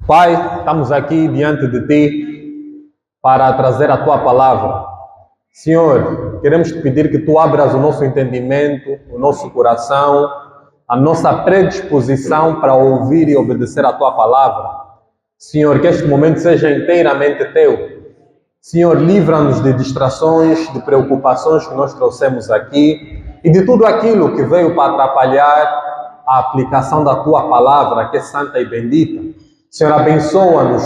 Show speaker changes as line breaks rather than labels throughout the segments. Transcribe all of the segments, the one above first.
Pai, estamos aqui diante de Ti para trazer a Tua palavra. Senhor, queremos Te pedir que Tu abras o nosso entendimento, o nosso coração, a nossa predisposição para ouvir e obedecer a Tua palavra. Senhor, que este momento seja inteiramente Teu. Senhor, livra-nos de distrações, de preocupações que nós trouxemos aqui e de tudo aquilo que veio para atrapalhar a aplicação da Tua palavra, que é santa e bendita. Senhor, abençoa-nos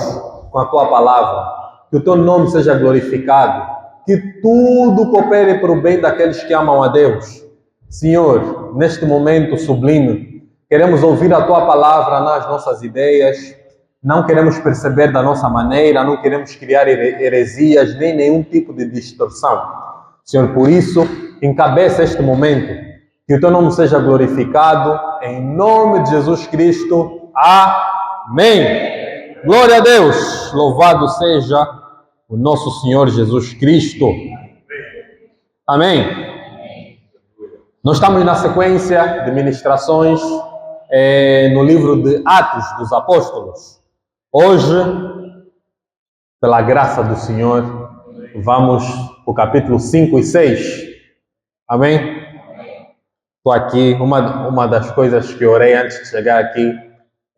com a Tua palavra, que o Teu nome seja glorificado, que tudo coopere para o bem daqueles que amam a Deus. Senhor, neste momento sublime, queremos ouvir a Tua palavra nas nossas ideias, não queremos perceber da nossa maneira, não queremos criar heresias, nem nenhum tipo de distorção. Senhor, por isso, encabeça este momento, que o Teu nome seja glorificado, em nome de Jesus Cristo. Amém. Glória a Deus. Louvado seja o nosso Senhor Jesus Cristo. Amém. Nós estamos na sequência de ministrações no livro de Atos dos Apóstolos. Hoje, pela graça do Senhor, vamos para o capítulo 5 e 6. Amém? Estou aqui, uma das coisas que orei antes de chegar aqui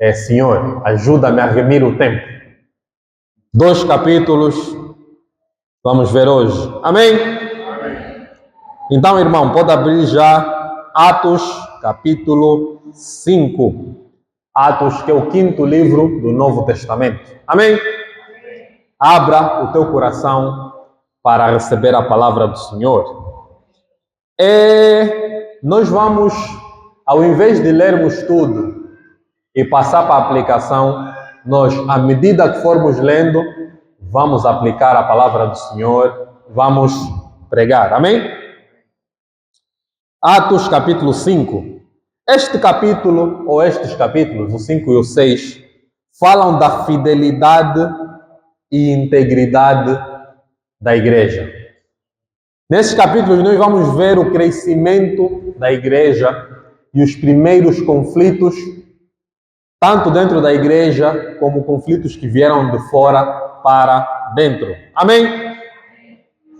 é: Senhor, ajuda-me a remir o tempo. 2 capítulos, vamos ver hoje. Amém? Amém. Então, irmão, pode abrir já Atos, capítulo 5. Atos, que é o 5º livro do Novo Testamento. Amém? Abra o teu coração para receber a palavra do Senhor. Nós vamos, ao invés de lermos tudo e passar para a aplicação, nós, à medida que formos lendo, vamos aplicar a palavra do Senhor, vamos pregar. Amém? Atos, capítulo 5. Este capítulo, ou estes capítulos, o 5 e o 6, falam da fidelidade e integridade da igreja. Nesses capítulos nós vamos ver o crescimento da igreja e os primeiros conflitos, tanto dentro da igreja, como conflitos que vieram de fora para dentro. Amém?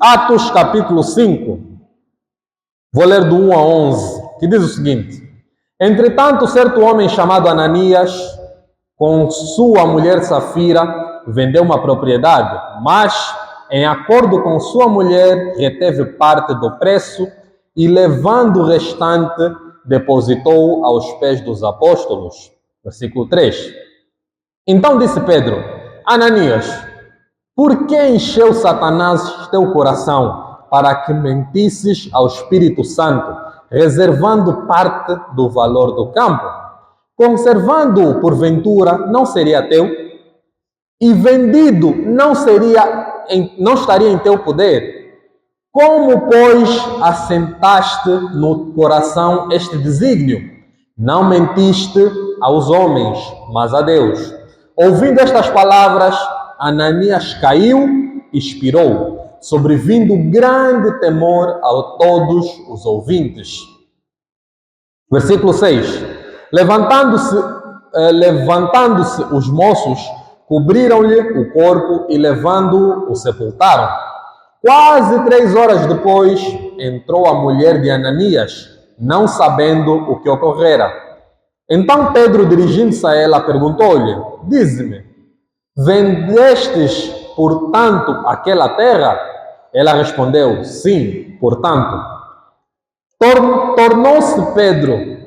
Atos, capítulo 5. Vou ler do 1 a 11, que diz o seguinte: Entretanto, certo homem chamado Ananias, com sua mulher Safira, vendeu uma propriedade, mas, em acordo com sua mulher, reteve parte do preço e, levando o restante, depositou aos pés dos apóstolos. Versículo 3. Então disse Pedro: Ananias, por que encheu Satanás teu coração para que mentisses ao Espírito Santo, reservando parte do valor do campo? Conservando-o, porventura, não seria teu? E vendido, não estaria em teu poder? Como, pois, assentaste no coração este desígnio? Não mentiste aos homens, mas a Deus. Ouvindo estas palavras, Ananias caiu e expirou, sobrevindo grande temor a todos os ouvintes. Versículo 6. Levantando-se os moços, cobriram-lhe o corpo e, levando-o, o sepultaram. Quase 3 horas depois, entrou a mulher de Ananias, não sabendo o que ocorrera. Então Pedro, dirigindo-se a ela, perguntou-lhe: Dize-me, vendestes, portanto, aquela terra? Ela respondeu: Sim, portanto. Tornou-se Pedro: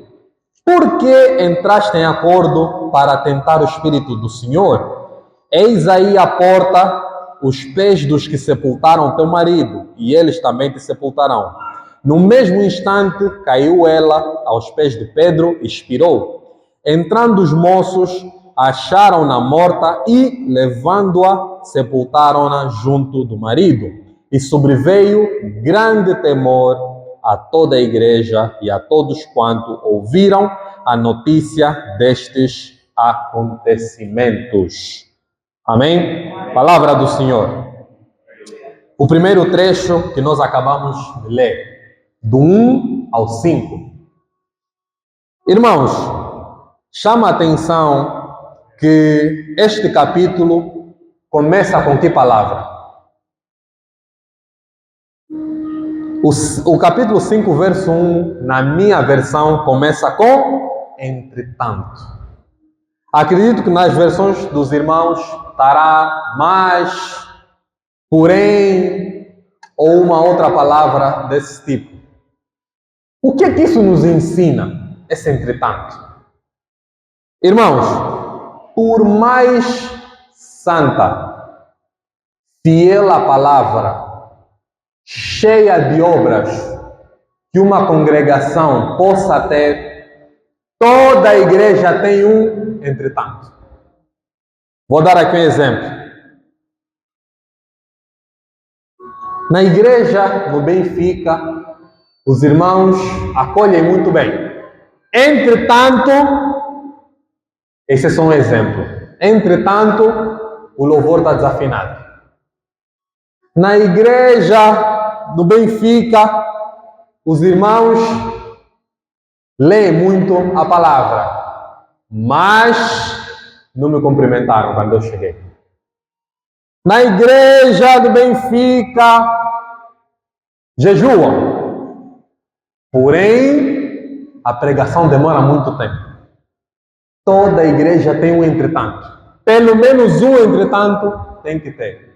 Por que entraste em acordo para tentar o Espírito do Senhor? Eis aí a porta, os pés dos que sepultaram teu marido, e eles também te sepultarão. No mesmo instante, caiu ela aos pés de Pedro e expirou. Entrando os moços, acharam-na morta e, levando-a, sepultaram-na junto do marido. E sobreveio grande temor a toda a igreja e a todos quanto ouviram a notícia destes acontecimentos. Amém? Palavra do Senhor. O primeiro trecho que nós acabamos de ler, do 1 ao 5. Irmãos, chama a atenção que este capítulo começa com que palavra? O capítulo 5, verso 1, na minha versão, começa com entretanto. Acredito que nas versões dos irmãos estará mais, porém, ou uma outra palavra desse tipo. O que é que isso nos ensina, esse entretanto? Irmãos, por mais santa, fiel à palavra, cheia de obras que uma congregação possa ter, toda a igreja tem um entretanto. Vou dar aqui um exemplo. Na igreja, no Benfica, os irmãos acolhem muito bem. Entretanto, esse é só um exemplo. Entretanto, o louvor está desafinado. Na igreja, no Benfica, os irmãos leem muito a palavra, mas não me cumprimentaram quando eu cheguei. Na igreja do Benfica, jejuam, porém, a pregação demora muito tempo. Toda a igreja tem um entretanto. Pelo menos um entretanto tem que ter.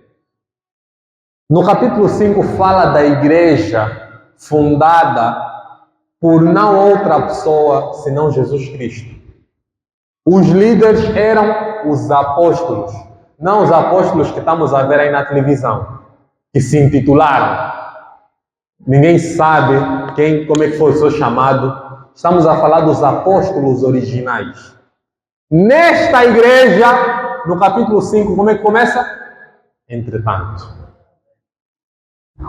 No capítulo 5 fala da igreja fundada por não outra pessoa senão Jesus Cristo. Os líderes eram os apóstolos, não os apóstolos que estamos a ver aí na televisão, que se intitularam. Ninguém sabe como é que foi o seu chamado. Estamos a falar dos apóstolos originais. Nesta igreja, no capítulo 5, como é que começa? Entretanto.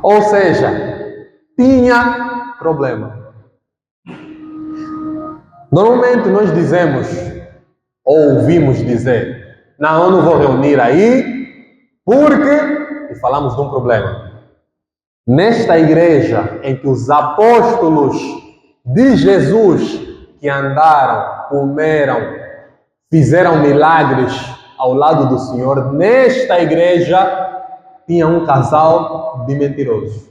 Ou seja, tinha problema. Normalmente nós dizemos, ou ouvimos dizer, não, eu não vou reunir aí, porque... E falamos de um problema. Nesta igreja em que os apóstolos de Jesus, que andaram, comeram, fizeram milagres ao lado do Senhor, nesta igreja tinha um casal de mentirosos.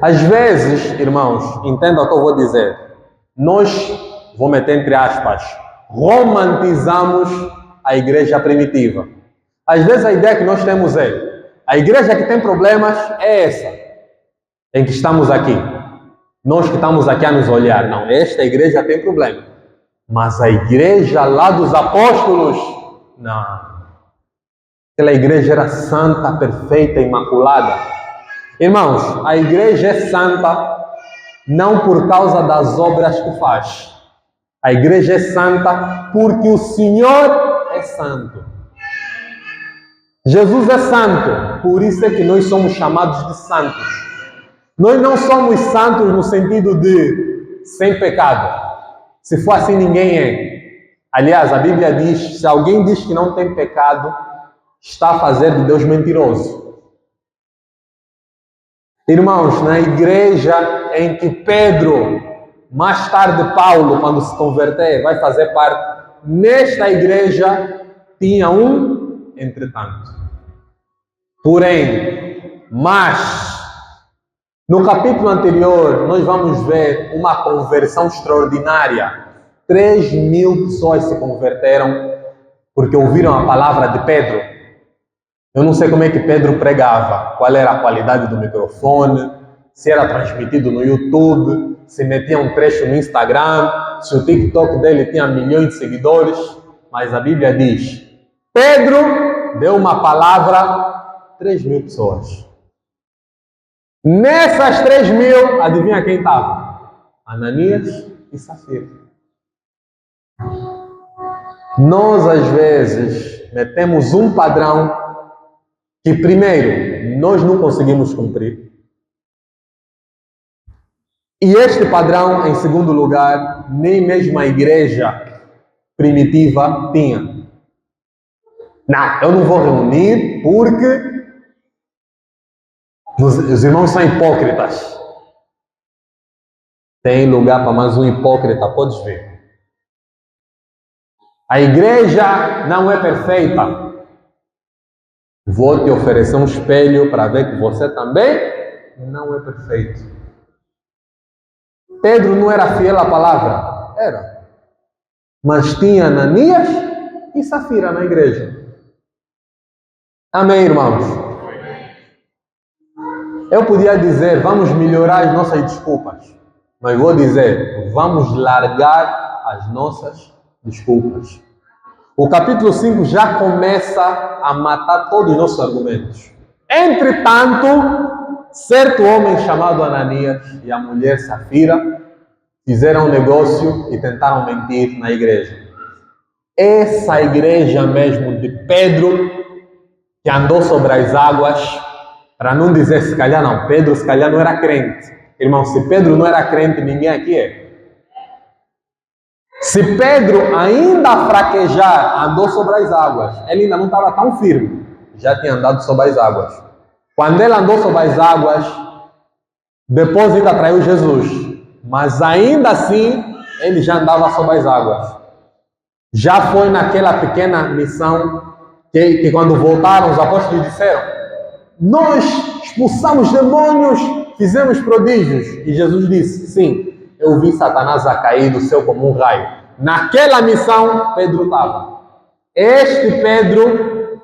Às vezes, irmãos, entenda o que eu vou dizer, nós, vou meter entre aspas, romantizamos a igreja primitiva. Às vezes a ideia que nós temos é, a igreja que tem problemas é essa, em que estamos aqui. Nós que estamos aqui a nos olhar, não, esta igreja tem problema. Mas a igreja lá dos apóstolos, não. Aquela igreja era santa, perfeita, imaculada. Irmãos, a igreja é santa não por causa das obras que faz. A igreja é santa porque o Senhor é santo. Jesus é santo, por isso é que nós somos chamados de santos. Nós não somos santos no sentido de sem pecado. Se for assim, ninguém é. Aliás, a Bíblia diz, se alguém diz que não tem pecado, está a fazer de Deus mentiroso. Irmãos, na igreja em que Pedro, mais tarde Paulo, quando se converter, vai fazer parte, nesta igreja tinha um entretanto. Porém, no capítulo anterior, nós vamos ver uma conversão extraordinária. 3.000 pessoas se converteram porque ouviram a palavra de Pedro. Eu não sei como é que Pedro pregava, qual era a qualidade do microfone, se era transmitido no YouTube, se metia um trecho no Instagram, se o TikTok dele tinha milhões de seguidores. Mas a Bíblia diz, Pedro deu uma palavra a 3.000 pessoas. Nessas 3.000, adivinha quem estava? Ananias e Safira. Nós, às vezes, metemos um padrão que, primeiro, nós não conseguimos cumprir. E este padrão, em segundo lugar, nem mesmo a igreja primitiva tinha. Não, eu não vou reunir porque os irmãos são hipócritas. Tem lugar para mais um hipócrita, podes ver. A igreja não é perfeita. Vou te oferecer um espelho para ver que você também não é perfeito. Pedro não era fiel à palavra? Era. Mas tinha Ananias e Safira na igreja. Amém, irmãos? Eu podia dizer, vamos melhorar as nossas desculpas. Mas vou dizer, vamos largar as nossas desculpas. O capítulo 5 já começa a matar todos os nossos argumentos. Entretanto, certo homem chamado Ananias e a mulher Safira fizeram um negócio e tentaram mentir na igreja. Essa igreja mesmo de Pedro, que andou sobre as águas, para não dizer se calhar não, Pedro se calhar não era crente. Irmão, se Pedro não era crente, ninguém aqui é. Se Pedro ainda fraquejar, andou sobre as águas, ele ainda não estava tão firme, já tinha andado sobre as águas. Quando ele andou sobre as águas, depois ainda traiu Jesus, mas ainda assim, ele já andava sobre as águas. Já foi naquela pequena missão que quando voltaram, os apóstolos disseram: nós expulsamos demônios, fizemos prodígios. E Jesus disse: sim, eu vi Satanás a cair do céu como um raio. Naquela missão, Pedro estava. Este Pedro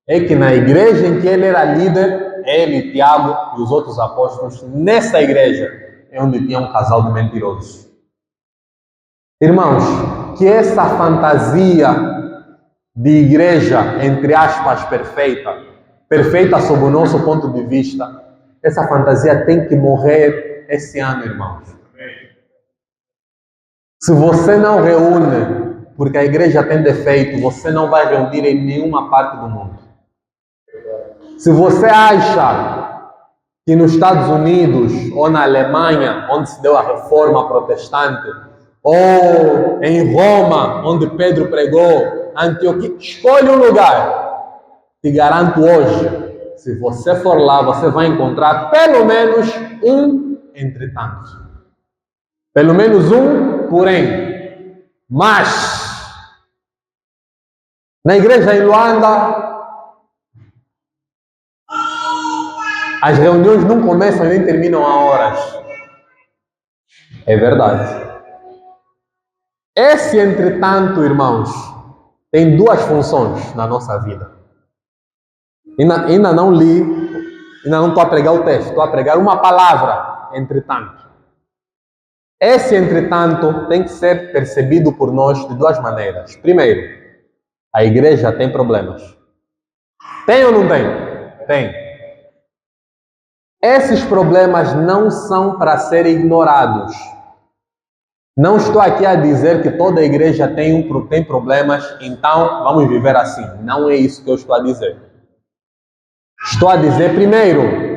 é que na igreja em que ele era líder, ele, Tiago e os outros apóstolos, nessa igreja é onde tinha um casal de mentirosos. Irmãos, que essa fantasia de igreja, entre aspas, perfeita sob o nosso ponto de vista, essa fantasia tem que morrer esse ano, irmãos. Se você não reúne, porque a igreja tem defeito, você não vai reunir em nenhuma parte do mundo. Se você acha que nos Estados Unidos ou na Alemanha, onde se deu a reforma protestante, ou em Roma, onde Pedro pregou, Antioquia, escolhe um lugar. Te garanto hoje, se você for lá, você vai encontrar pelo menos um entre tantos. Pelo menos um, porém. Mas, na igreja em Luanda, as reuniões não começam e nem terminam a horas. É verdade. Esse, entretanto, irmãos, tem duas funções na nossa vida. Ainda não li, ainda não estou a pregar o texto, estou a pregar uma palavra, entretanto. Esse, entretanto, tem que ser percebido por nós de duas maneiras. Primeiro, a igreja tem problemas. Tem ou não tem? Tem. Esses problemas não são para serem ignorados. Não estou aqui a dizer que toda a igreja tem problemas, então vamos viver assim. Não é isso que eu estou a dizer. Estou a dizer, primeiro,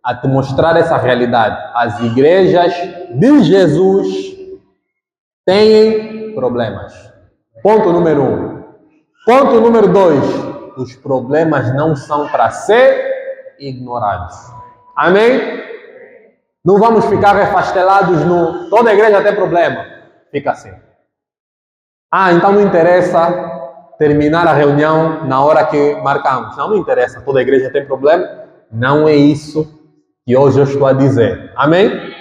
a te mostrar essa realidade. As igrejas de Jesus têm problemas. Ponto número 1. Ponto número 2. Os problemas não são para ser ignorados. Amém? Não vamos ficar refastelados no... Toda igreja tem problema. Fica assim. Então não interessa terminar a reunião na hora que marcamos. Não interessa. Toda igreja tem problema. Não é isso que hoje eu estou a dizer. Amém?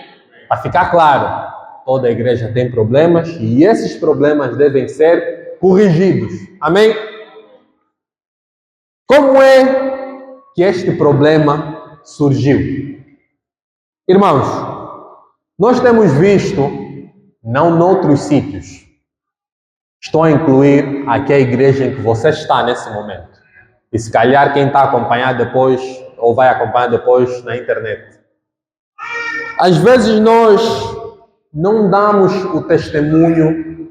Para ficar claro. Toda igreja tem problemas e esses problemas devem ser corrigidos. Amém? Como é que este problema surgiu? Irmãos, nós temos visto, não noutros sítios, estou a incluir aqui a igreja em que você está nesse momento. E se calhar quem está a acompanhar depois, ou vai acompanhar depois na internet. Às vezes nós não damos o testemunho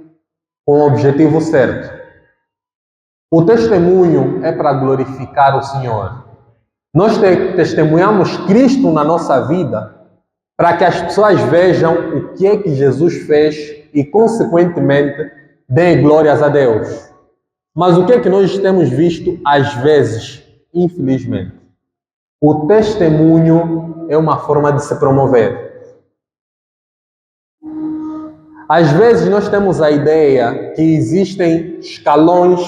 com o objetivo certo. O testemunho é para glorificar o Senhor. Nós testemunhamos Cristo na nossa vida para que as pessoas vejam o que é que Jesus fez e, consequentemente, deem glórias a Deus. Mas o que é que nós temos visto às vezes, infelizmente? O testemunho é uma forma de se promover. Às vezes nós temos a ideia que existem escalões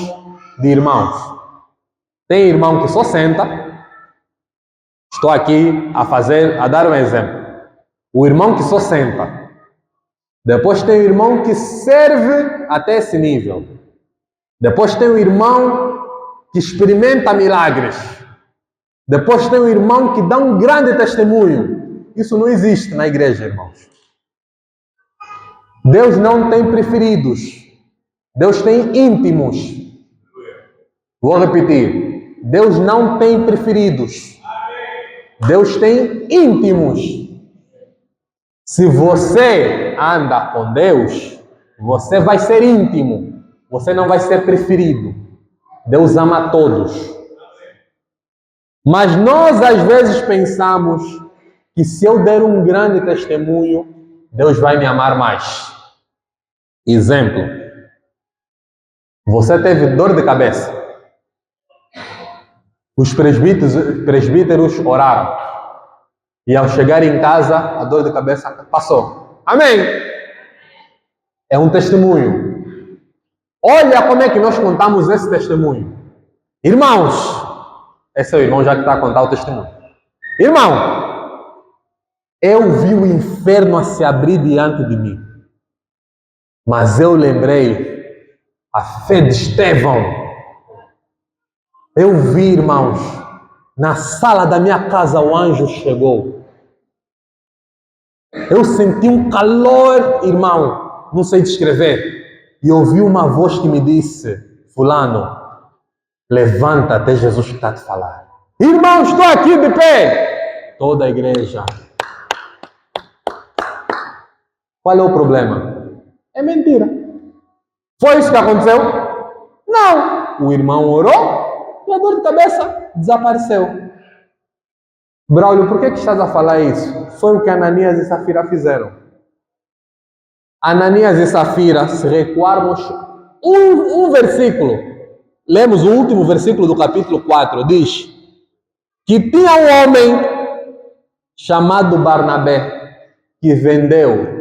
de irmãos. Tem irmão que só senta. Estou aqui a dar um exemplo. O irmão que só senta. Depois tem o irmão que serve até esse nível. Depois tem o irmão que experimenta milagres. Depois tem o irmão que dá um grande testemunho. Isso não existe na igreja, irmãos. Deus não tem preferidos. Deus tem íntimos. Vou repetir. Deus não tem preferidos. Deus tem íntimos. Se você anda com Deus, você vai ser íntimo. Você não vai ser preferido. Deus ama todos. Mas nós às vezes pensamos que se eu der um grande testemunho, Deus vai me amar mais. Exemplo. Você teve dor de cabeça. Os presbíteros oraram. E ao chegar em casa, a dor de cabeça passou. Amém? É um testemunho. Olha como é que nós contamos esse testemunho. Irmãos, esse é o irmão já que está a contar o testemunho. Irmão, eu vi o inferno a se abrir diante de mim. Mas eu lembrei a fé de Estevão. Eu vi, irmãos, na sala da minha casa o anjo chegou. Eu senti um calor, irmão, não sei descrever. E ouvi uma voz que me disse: fulano, levanta até Jesus que está a te falar. Irmão, estou aqui de pé. Toda a igreja. Qual é o problema? É mentira. Foi isso que aconteceu? Não. O irmão orou e a dor de cabeça desapareceu. Braulio, por que estás a falar isso? Foi o que Ananias e Safira fizeram. Ananias e Safira, se recuarmos um versículo, lemos o último versículo do capítulo 4, diz que tinha um homem chamado Barnabé que vendeu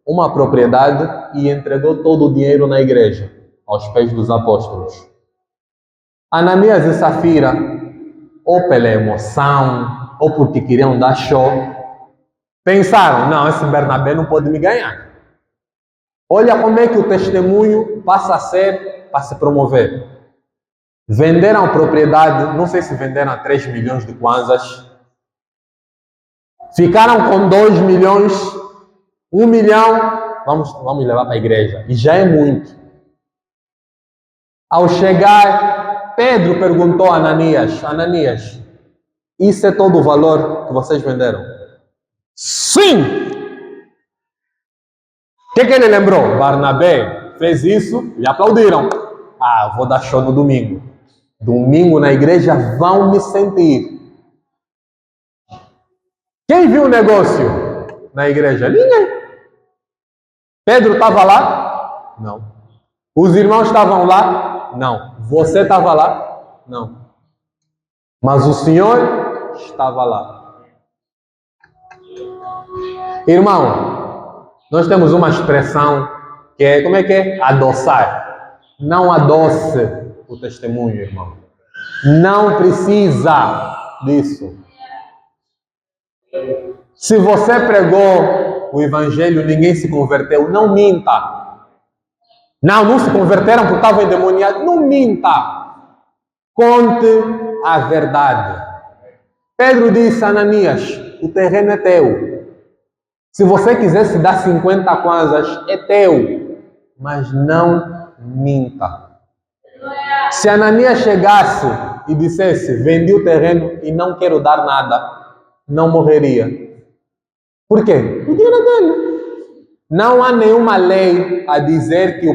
uma propriedade e entregou todo o dinheiro na igreja, aos pés dos apóstolos. Ananias e Safira, ou pela emoção, ou porque queriam dar show, pensaram: não, esse Barnabé não pode me ganhar. Olha como é que o testemunho passa a ser para se promover. Venderam a propriedade, não sei se venderam a 3 milhões de kwanzas. Ficaram com 2 milhões, 1 milhão, vamos levar para a igreja. E já é muito. Ao chegar, Pedro perguntou a Ananias: Ananias, isso é todo o valor que vocês venderam? Sim! O que ele lembrou? Barnabé fez isso e aplaudiram. Ah, vou dar show no domingo. Domingo na igreja vão me sentir. Quem viu o negócio na igreja? Ninguém. Pedro estava lá? Não. Os irmãos estavam lá? Não. Você estava lá? Não. Mas o Senhor estava lá. Irmão, nós temos uma expressão que é, como é que é? Adoçar. Não adoce o testemunho, irmão. Não precisa disso. Se você pregou o evangelho, ninguém se converteu, não minta. Não se converteram porque estavam endemoniados. Não minta. Conte a verdade. Pedro disse a Ananias: o terreno é teu. Se você quisesse dar 50 kwanzas, é teu. Mas não minta. Se Ananias chegasse e dissesse: vendi o terreno e não quero dar nada, não morreria. Por quê? O dinheiro é dele. Não há nenhuma lei a dizer que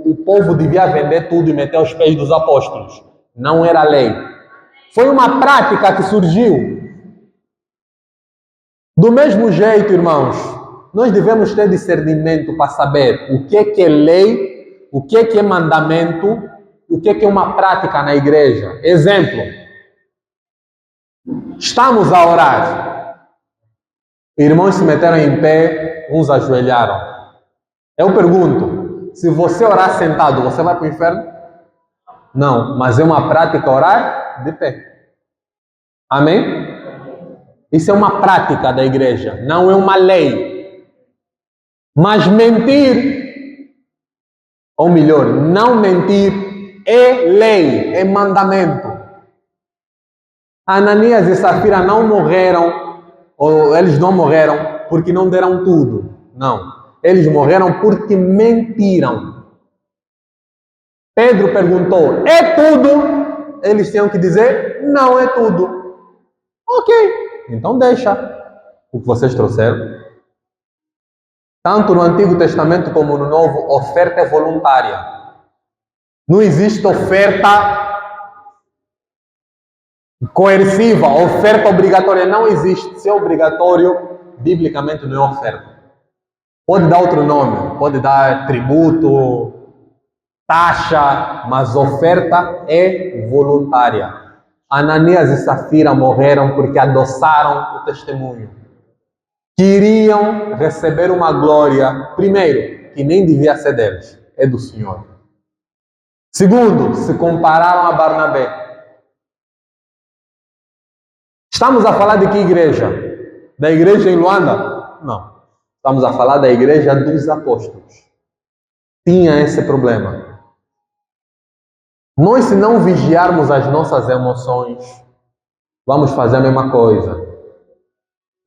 o povo devia vender tudo e meter aos pés dos apóstolos. Não era lei. Foi uma prática que surgiu. Do mesmo jeito, irmãos, nós devemos ter discernimento para saber o que é lei, o que é mandamento, o que é uma prática na igreja. Exemplo. Estamos a orar. Irmãos se meteram em pé, uns ajoelharam. Eu pergunto, se você orar sentado, você vai para o inferno? Não, mas é uma prática orar de pé. Amém? Isso é uma prática da igreja, não é uma lei. Mas mentir, ou melhor, não mentir, é lei, é mandamento. Ananias e Safira não morreram, ou eles não morreram porque não deram tudo. Não. Eles morreram porque mentiram. Pedro perguntou, é tudo? Eles tinham que dizer, não é tudo. Ok, então deixa o que vocês trouxeram. Tanto no Antigo Testamento como no Novo, oferta é voluntária. Não existe oferta coerciva, oferta obrigatória. Não existe. Se é obrigatório, biblicamente não é oferta. Pode dar outro nome, pode dar tributo, taxa, mas oferta é voluntária. Ananias e Safira morreram porque adoçaram o testemunho. Queriam receber uma glória, primeiro, que nem devia ser deles, é do Senhor. Segundo, se compararam a Barnabé. Estamos a falar de que igreja? Da igreja em Luanda? Não. Estamos a falar da igreja dos apóstolos. Tinha esse problema. Nós, se não vigiarmos as nossas emoções, vamos fazer a mesma coisa.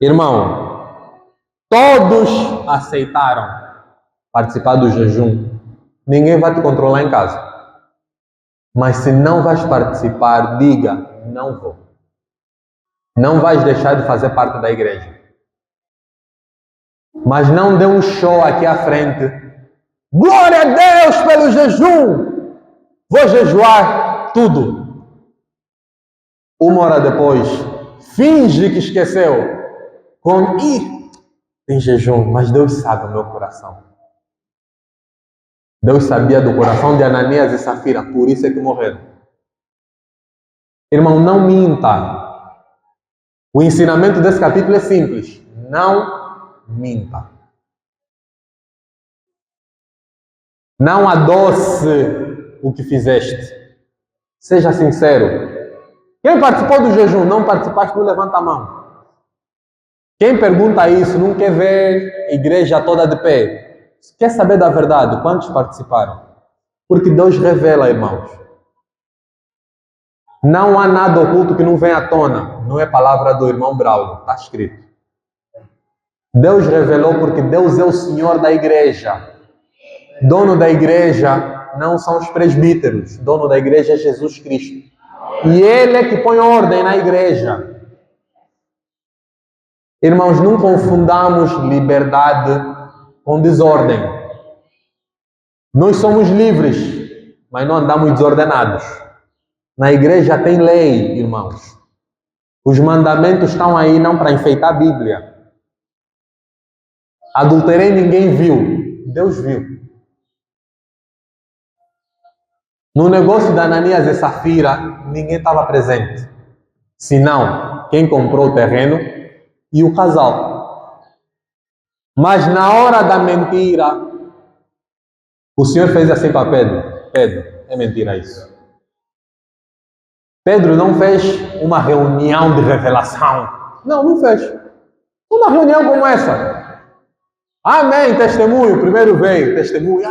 Irmão, todos aceitaram participar do jejum. Ninguém vai te controlar em casa. Mas se não vais participar, diga, não vou. Não vais deixar de fazer parte da igreja. Mas não dê um show aqui à frente. Glória a Deus pelo jejum! Vou jejuar tudo. Uma hora depois, finge que esqueceu. Tem jejum, mas Deus sabe o meu coração. Deus sabia do coração de Ananias e Safira, por isso é que morreram. Irmão, não minta. O ensinamento desse capítulo é simples. Não minta. Não adoce o que fizeste. Seja sincero. Quem participou do jejum, não participaste, não levanta a mão. Quem pergunta isso, não quer ver a igreja toda de pé. Quer saber da verdade, quantos participaram? Porque Deus revela, irmãos. Não há nada oculto que não venha à tona. Não é palavra do irmão Braulio, está escrito. Deus revelou porque Deus é o Senhor da igreja. Dono da igreja não são os presbíteros. Dono da igreja é Jesus Cristo. E Ele é que põe ordem na igreja. Irmãos, não confundamos liberdade com desordem. Nós somos livres, mas não andamos desordenados. Na igreja tem lei, irmãos. Os mandamentos estão aí não para enfeitar a Bíblia. Adulterei, ninguém viu. Deus viu. No negócio da Ananias e Safira, ninguém estava presente. Senão, quem comprou o terreno e o casal. Mas na hora da mentira, o Senhor fez assim para Pedro. Pedro, é mentira isso. Pedro não fez uma reunião de revelação. Não fez. Uma reunião como essa. Amém, testemunho. Primeiro veio, testemunho.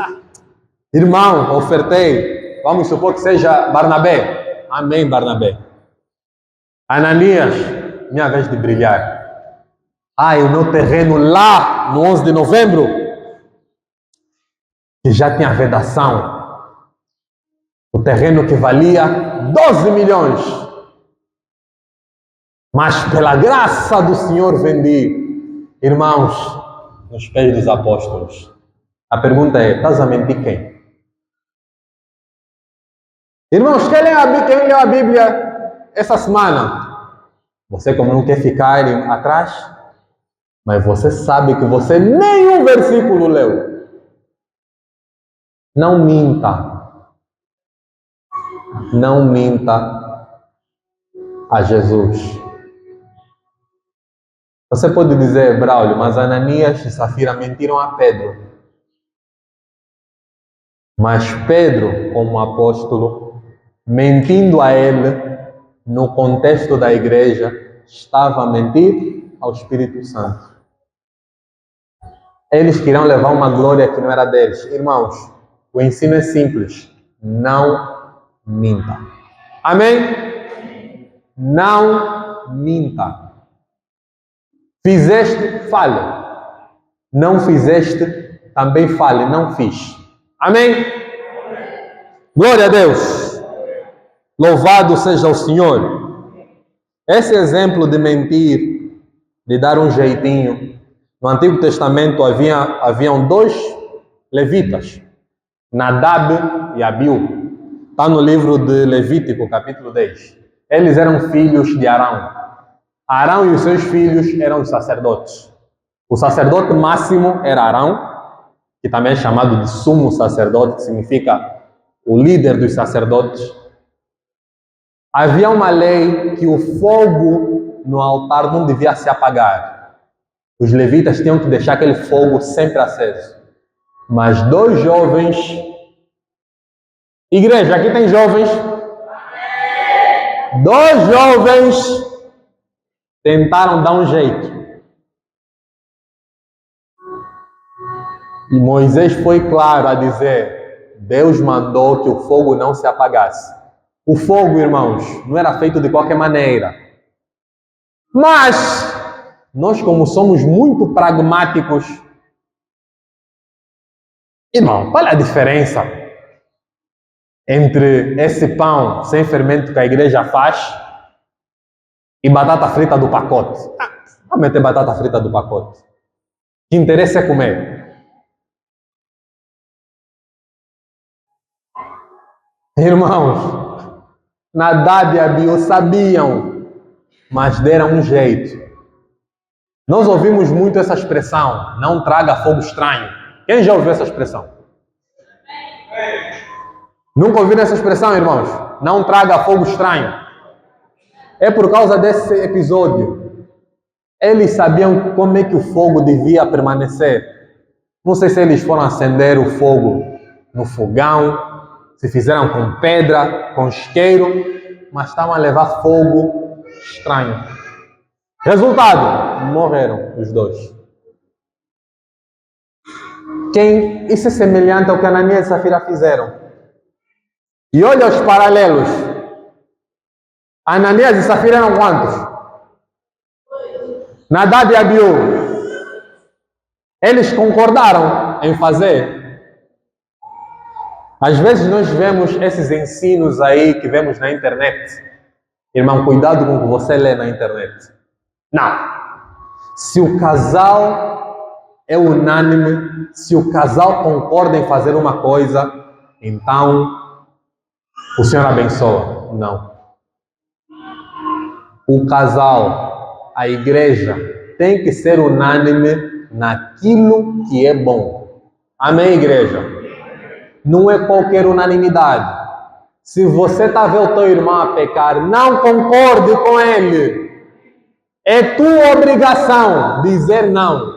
Irmão, ofertei. Vamos supor que seja Barnabé. Amém, Barnabé. Ananias, minha vez de brilhar. O meu terreno lá, no 11 de novembro, que já tinha vedação. O terreno que valia 12 milhões. Mas pela graça do Senhor vendi. Irmãos, nos pés dos apóstolos. A pergunta é, estás a mentir quem? Irmãos, quem leu a Bíblia essa semana? Você como não quer ficar atrás? Mas você sabe que você nenhum versículo leu. Não minta. Não minta a Jesus. Você pode dizer, Braulio, mas Ananias e Safira mentiram a Pedro. Mas Pedro, como apóstolo, mentindo a ele, no contexto da igreja, estava a mentir ao Espírito Santo. Eles queriam levar uma glória que não era deles. Irmãos, o ensino é simples. Não minta. Amém? Não minta. Fizeste, fale. Não fizeste, também fale. Não fiz. Amém? Glória a Deus. Louvado seja o Senhor. Esse exemplo de mentir, de dar um jeitinho, no Antigo Testamento haviam dois levitas, Nadab e Abiú. Está no livro de Levítico, capítulo 10. Eles eram filhos de Arão. Arão e os seus filhos eram os sacerdotes. O sacerdote máximo era Arão, que também é chamado de sumo sacerdote, que significa o líder dos sacerdotes. Havia uma lei que o fogo no altar não devia se apagar. Os levitas tinham que deixar aquele fogo sempre aceso. Mas dois jovens... Igreja, aqui tem jovens? Dois jovens tentaram dar um jeito. E Moisés foi claro a dizer: Deus mandou que o fogo não se apagasse. O fogo, irmãos, não era feito de qualquer maneira. Mas nós, como somos muito pragmáticos, irmão, qual é a diferença entre esse pão sem fermento que a igreja faz e batata frita do pacote? Vamos meter batata frita do pacote. Que interesse é comer. Irmãos, Nadab e Abiú sabiam, mas deram um jeito. Nós ouvimos muito essa expressão, não traga fogo estranho. Quem já ouviu essa expressão? Nunca ouviram essa expressão, irmãos? Não traga fogo estranho. É por causa desse episódio. Eles sabiam como é que o fogo devia permanecer. Não sei se eles foram acender o fogo no fogão, se fizeram com pedra, com isqueiro, mas estavam a levar fogo estranho. Resultado, morreram os dois. Isso é semelhante ao que Ananias e Safira fizeram. E olha os paralelos. Ananias e Safira eram quantos? Nadab e Abiú. Eles concordaram em fazer. Às vezes nós vemos esses ensinos aí que vemos na internet. Irmão, cuidado com o que você lê na internet. Não. Se o casal é unânime, se o casal concorda em fazer uma coisa, então o Senhor abençoa. Não. O casal, a igreja, tem que ser unânime naquilo que é bom. Amém, igreja? Não é qualquer unanimidade. Se você está vendo o teu irmão a pecar, não concorde com ele. É tua obrigação dizer não.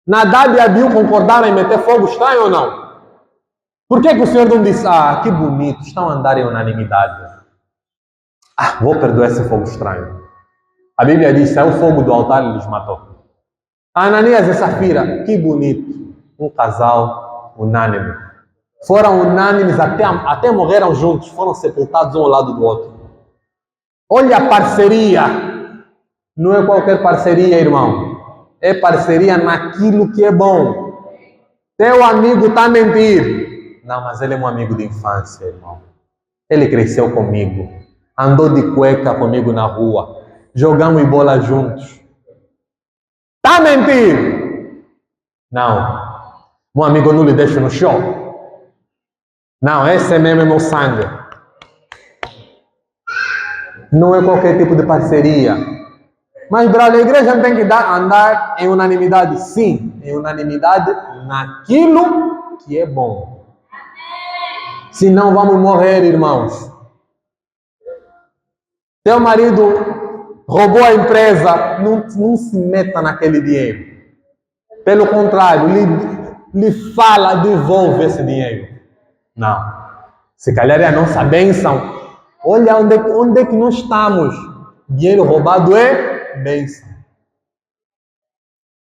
Nadab e Abiú concordaram em meter fogo estranho ou não? Por que o Senhor não disse: que bonito, estão a andar em unanimidade. Vou perdoar esse fogo estranho. A Bíblia diz: saiu o fogo do altar e lhes matou. Ananias e Safira, que bonito. Um casal unânime. Foram unânimes até morreram juntos. Foram sepultados um ao lado do outro. Olha a parceria. Não é qualquer parceria, irmão. É parceria naquilo que é bom. Teu amigo está a mentir. Não, mas ele é um amigo de infância, irmão. Ele cresceu comigo. Andou de cueca comigo na rua. Jogamos bola juntos. Está a mentir? Não. Um amigo não lhe deixa no chão. Não, esse mesmo é meu sangue. Não é qualquer tipo de parceria. Mas, brother, a igreja não tem que andar em unanimidade, sim. Em unanimidade naquilo que é bom. Senão vamos morrer, irmãos. Teu marido roubou a empresa, não se meta naquele dinheiro. Pelo contrário, lhe fala, devolve esse dinheiro. Não. Se calhar é a nossa bênção. Olha onde é que nós estamos. Dinheiro roubado é bênção.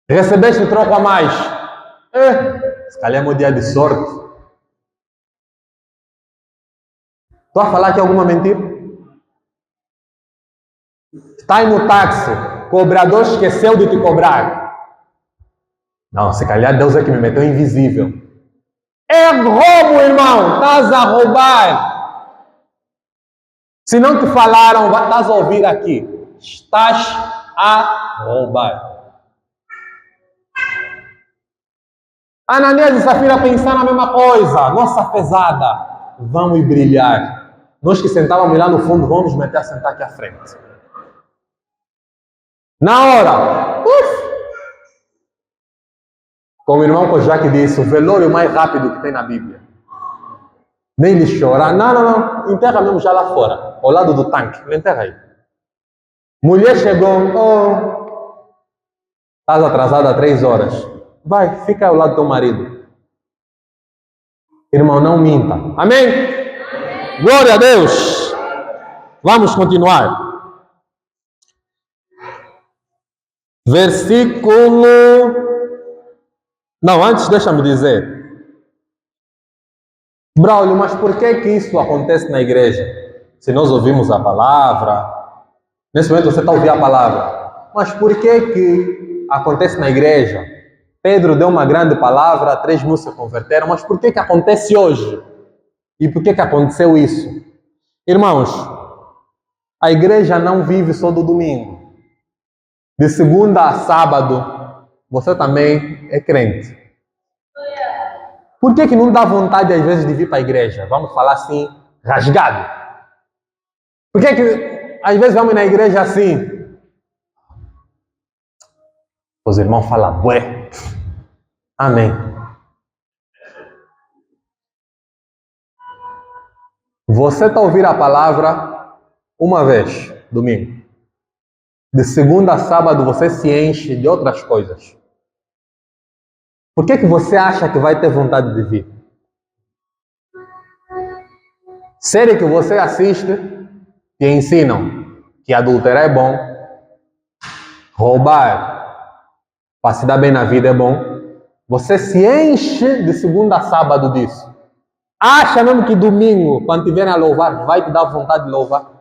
Recebeste troco a mais. Se calhar é meu dia de sorte. Estou a falar aqui alguma mentira? Está aí no táxi. Cobrador esqueceu de te cobrar. Não, se calhar Deus é que me meteu invisível. É roubo, irmão. Estás a roubar. Se não te falaram, estás a ouvir aqui. Estás a roubar. Ananias e Safira pensaram a mesma coisa. Nossa pesada. Vamos brilhar. Nós que sentávamos lá no fundo, vamos nos meter a sentar aqui à frente. Na hora. Como o irmão Kojak disse, o velório mais rápido que tem na Bíblia. Nem lhe chorar. Não. Enterra mesmo já lá fora. Ao lado do tanque. Enterra aí. Mulher chegou. Estás atrasada há 3 horas. Vai, fica ao lado do teu marido. Irmão, não minta. Amém? Glória a Deus. Vamos continuar. Versículo... Não, antes deixa-me dizer. Braulio, mas por que isso acontece na igreja? Se nós ouvimos a palavra, nesse momento você está ouvindo a palavra, mas por que acontece na igreja? Pedro deu uma grande palavra, 3.000 se converteram, mas por que acontece hoje? E por que aconteceu isso? Irmãos, a igreja não vive só do domingo. De segunda a sábado, você também é crente. Por que não dá vontade às vezes de vir para a igreja? Vamos falar assim, rasgado. Por que às vezes vamos na igreja assim? Os irmãos falam, bué. Amém. Você está ouvindo a palavra uma vez, domingo. De segunda a sábado você se enche de outras coisas. Por que você acha que vai ter vontade de vir? Série que você assiste te ensinam que adulterar é bom, roubar para se dar bem na vida é bom. Você se enche de segunda a sábado disso. Acha mesmo que domingo, quando tiverem a louvar, vai te dar vontade de louvar?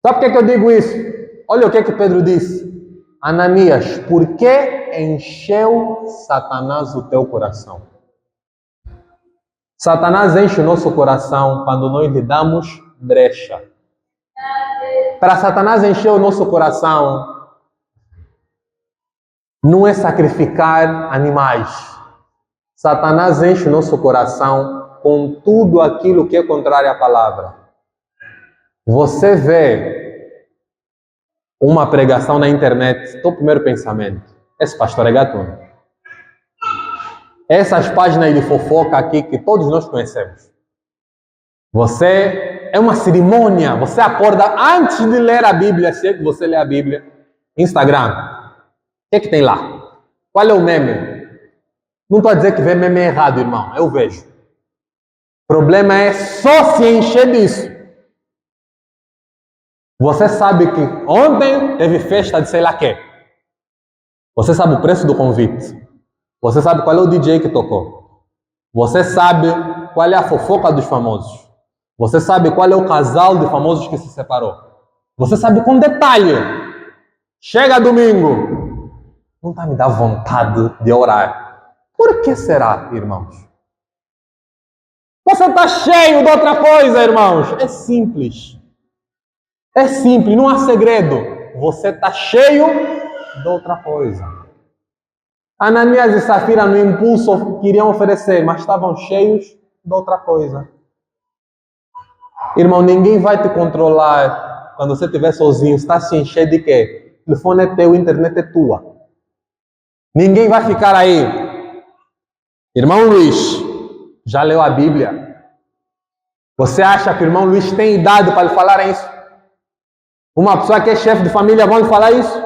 Sabe por que eu digo isso? Olha o que Pedro disse. Ananias, por que encheu Satanás o teu coração? Satanás enche o nosso coração quando nós lhe damos brecha. Para Satanás encher o nosso coração, não é sacrificar animais. Satanás enche o nosso coração com tudo aquilo que é contrário à palavra. Você vê uma pregação na internet, teu primeiro pensamento, esse pastor é gatuno. Essas páginas de fofoca aqui que todos nós conhecemos. Você é uma cerimônia, você acorda antes de ler a Bíblia, se é que você lê a Bíblia. Instagram, o que tem lá? Qual é o meme? Não estou a dizer que ver meme é errado, irmão, eu vejo. O problema é só se encher disso. Você sabe que ontem teve festa de sei lá quê. Você sabe o preço do convite. Você sabe qual é o DJ que tocou. Você sabe qual é a fofoca dos famosos. Você sabe qual é o casal de famosos que se separou. Você sabe com detalhe. Chega domingo. Não está me dando vontade de orar. Por que será, irmãos? Você está cheio de outra coisa, irmãos. É simples. É simples, não há segredo. Você está cheio de outra coisa. Ananias e Safira, no impulso, queriam oferecer, mas estavam cheios de outra coisa. Irmão, ninguém vai te controlar quando você estiver sozinho. Está se encher de quê? O telefone é teu, a internet é tua. Ninguém vai ficar aí. Irmão Luiz, já leu a Bíblia? Você acha que o irmão Luiz tem idade para lhe falar isso? Uma pessoa que é chefe de família vai lhe falar isso?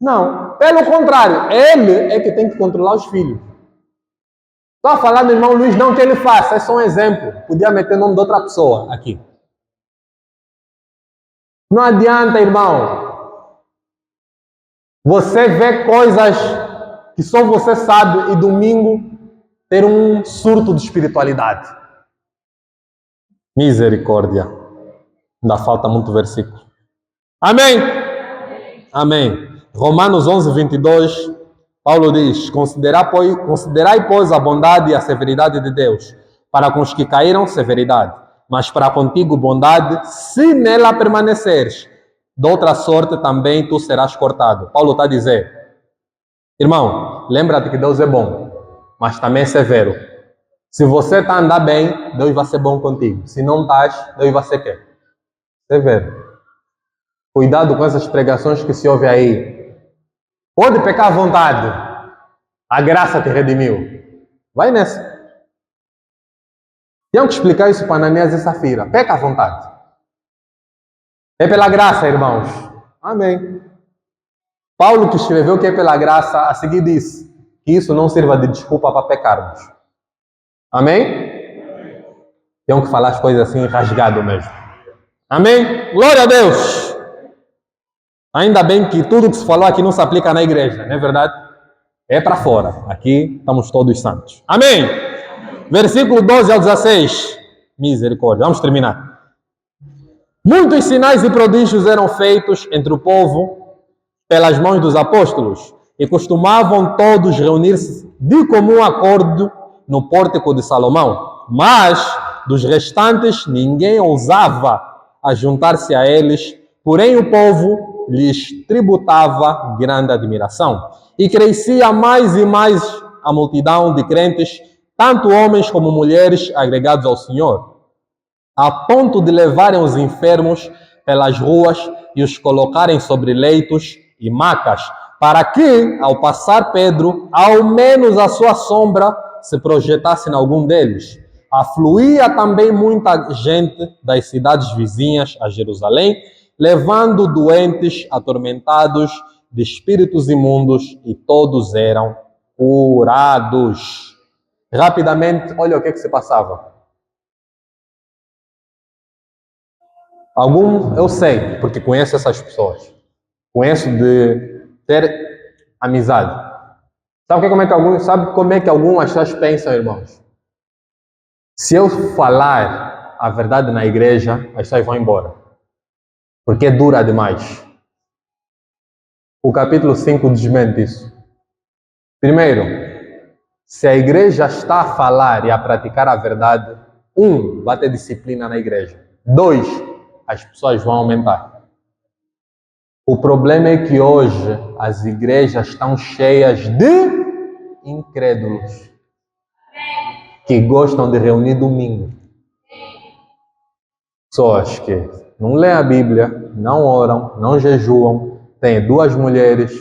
Não. Pelo contrário, ele é que tem que controlar os filhos. Estou a falar do irmão Luiz, não que ele faça, é só um exemplo. Podia meter o nome de outra pessoa aqui. Não adianta, irmão. Você vê coisas que só você sabe e domingo ter um surto de espiritualidade. Misericórdia. Ainda falta muito versículo. Amém? Amém. Romanos 11, 22, Paulo diz: considerai, pois, a bondade e a severidade de Deus. Para com os que caíram, severidade. Mas para contigo, bondade, se nela permaneceres. De outra sorte, também tu serás cortado. Paulo está a dizer: irmão, lembra-te que Deus é bom, mas também é severo. Se você está a andar bem, Deus vai ser bom contigo. Se não estás, Deus vai ser quê? Severo. Cuidado com essas pregações que se ouve aí. Pode pecar à vontade. A graça te redimiu. Vai nessa. Tenho que explicar isso para Ananias e Safira. Peca à vontade. É pela graça, irmãos. Amém. Paulo, que escreveu que é pela graça, a seguir disse que isso não sirva de desculpa para pecarmos. Amém? Tenho que falar as coisas assim rasgado mesmo. Amém? Glória a Deus! Ainda bem que tudo que se falou aqui não se aplica na igreja, não é verdade? É para fora. Aqui estamos todos santos. Amém? Versículo 12 ao 16. Misericórdia. Vamos terminar. Muitos sinais e prodígios eram feitos entre o povo pelas mãos dos apóstolos e costumavam todos reunir-se de comum acordo no pórtico de Salomão. Mas dos restantes ninguém ousava ajuntar-se a eles, porém o povo lhes tributava grande admiração. E crescia mais e mais a multidão de crentes, tanto homens como mulheres agregados ao Senhor, a ponto de levarem os enfermos pelas ruas e os colocarem sobre leitos e macas, para que, ao passar Pedro, ao menos a sua sombra se projetasse em algum deles. Afluía também muita gente das cidades vizinhas a Jerusalém, levando doentes atormentados de espíritos imundos, e todos eram curados. Rapidamente, olha o que se passava. Eu sei, porque conheço essas pessoas. Conheço de ter amizade. Sabe como é que algumas pessoas pensam, irmãos? Se eu falar a verdade na igreja, as pessoas vão embora. Porque é dura demais. O capítulo 5 desmente isso. Primeiro, se a igreja está a falar e a praticar a verdade, vai ter disciplina na igreja. 2, as pessoas vão aumentar. O problema é que hoje as igrejas estão cheias de incrédulos que gostam de reunir domingo. Pessoas que não leem a Bíblia, não oram, não jejuam, têm 2 mulheres,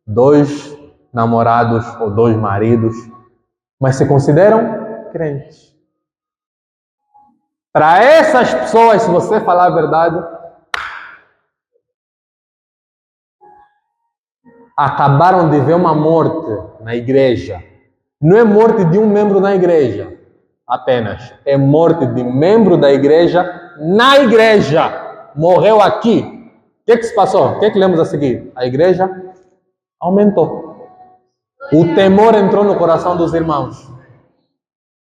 2 namorados ou 2 maridos, mas se consideram crentes. Para essas pessoas, se você falar a verdade, acabaram de ver uma morte na igreja. Não é morte de um membro na igreja apenas, é morte de membro da igreja na igreja. Morreu aqui. O que se passou? O que lemos a seguir? A igreja aumentou. O temor entrou no coração dos irmãos.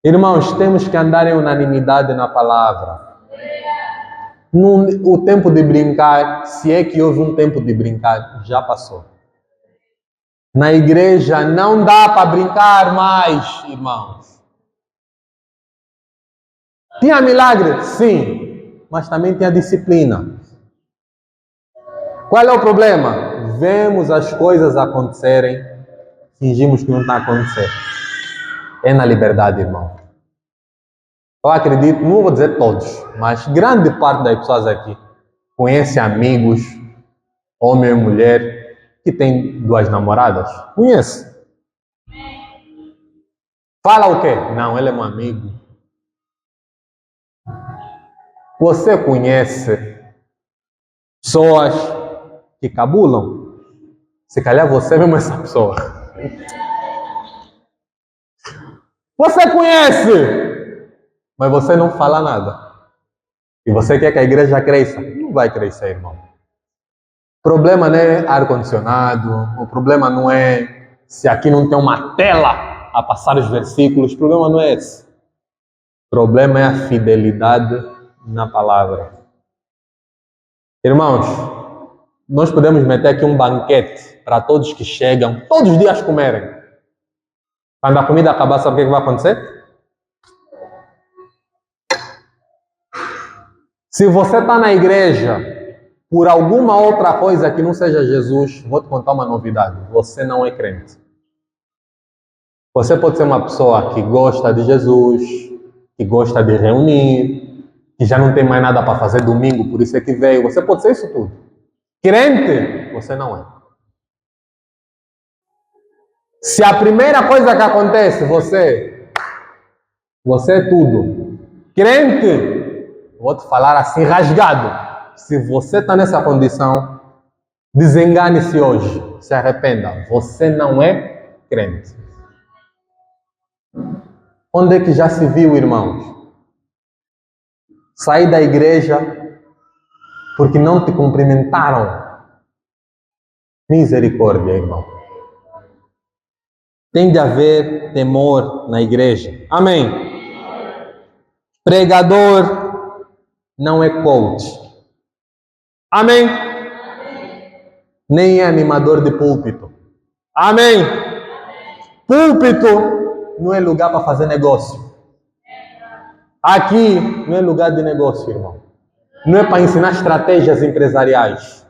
Irmãos, temos que andar em unanimidade na palavra. O tempo de brincar, se é que houve um tempo de brincar, já passou. Na igreja não dá para brincar mais, irmãos. Tinha milagre? Sim, mas também tinha disciplina. Qual é o problema? Vemos as coisas acontecerem, fingimos que não está acontecendo. É na liberdade, irmão. Eu acredito, não vou dizer todos, mas grande parte das pessoas aqui conhece amigos, homem e mulher, que tem 2 namoradas. Conhece. Fala o quê? Não, ele é meu amigo. Você conhece pessoas que cabulam? Se calhar você mesmo é essa pessoa. Você conhece, mas você não fala nada. E você quer que a igreja cresça? Não vai crescer, irmão. O problema não é ar-condicionado, o problema não é se aqui não tem uma tela a passar os versículos, o problema não é esse. O problema é a fidelidade na palavra. Irmãos, nós podemos meter aqui um banquete para todos que chegam, todos os dias comerem. Quando a comida acabar, sabe o que vai acontecer? Se você está na igreja por alguma outra coisa que não seja Jesus, vou te contar uma novidade. Você não é crente. Você pode ser uma pessoa que gosta de Jesus, que gosta de reunir, que já não tem mais nada para fazer domingo, por isso é que veio. Você pode ser isso tudo. Crente, você não é. Se a primeira coisa que acontece, você é tudo. Crente, vou te falar assim, rasgado. Se você está nessa condição, desengane-se hoje. Se arrependa. Você não é crente. Onde é que já se viu, irmãos? Sair da igreja porque não te cumprimentaram. Misericórdia, irmão. Tem de haver temor na igreja. Amém. Pregador não é coach. Amém. Nem é animador de púlpito. Amém. Púlpito não é lugar para fazer negócio. Aqui não é lugar de negócio, irmão. Não é para ensinar estratégias empresariais.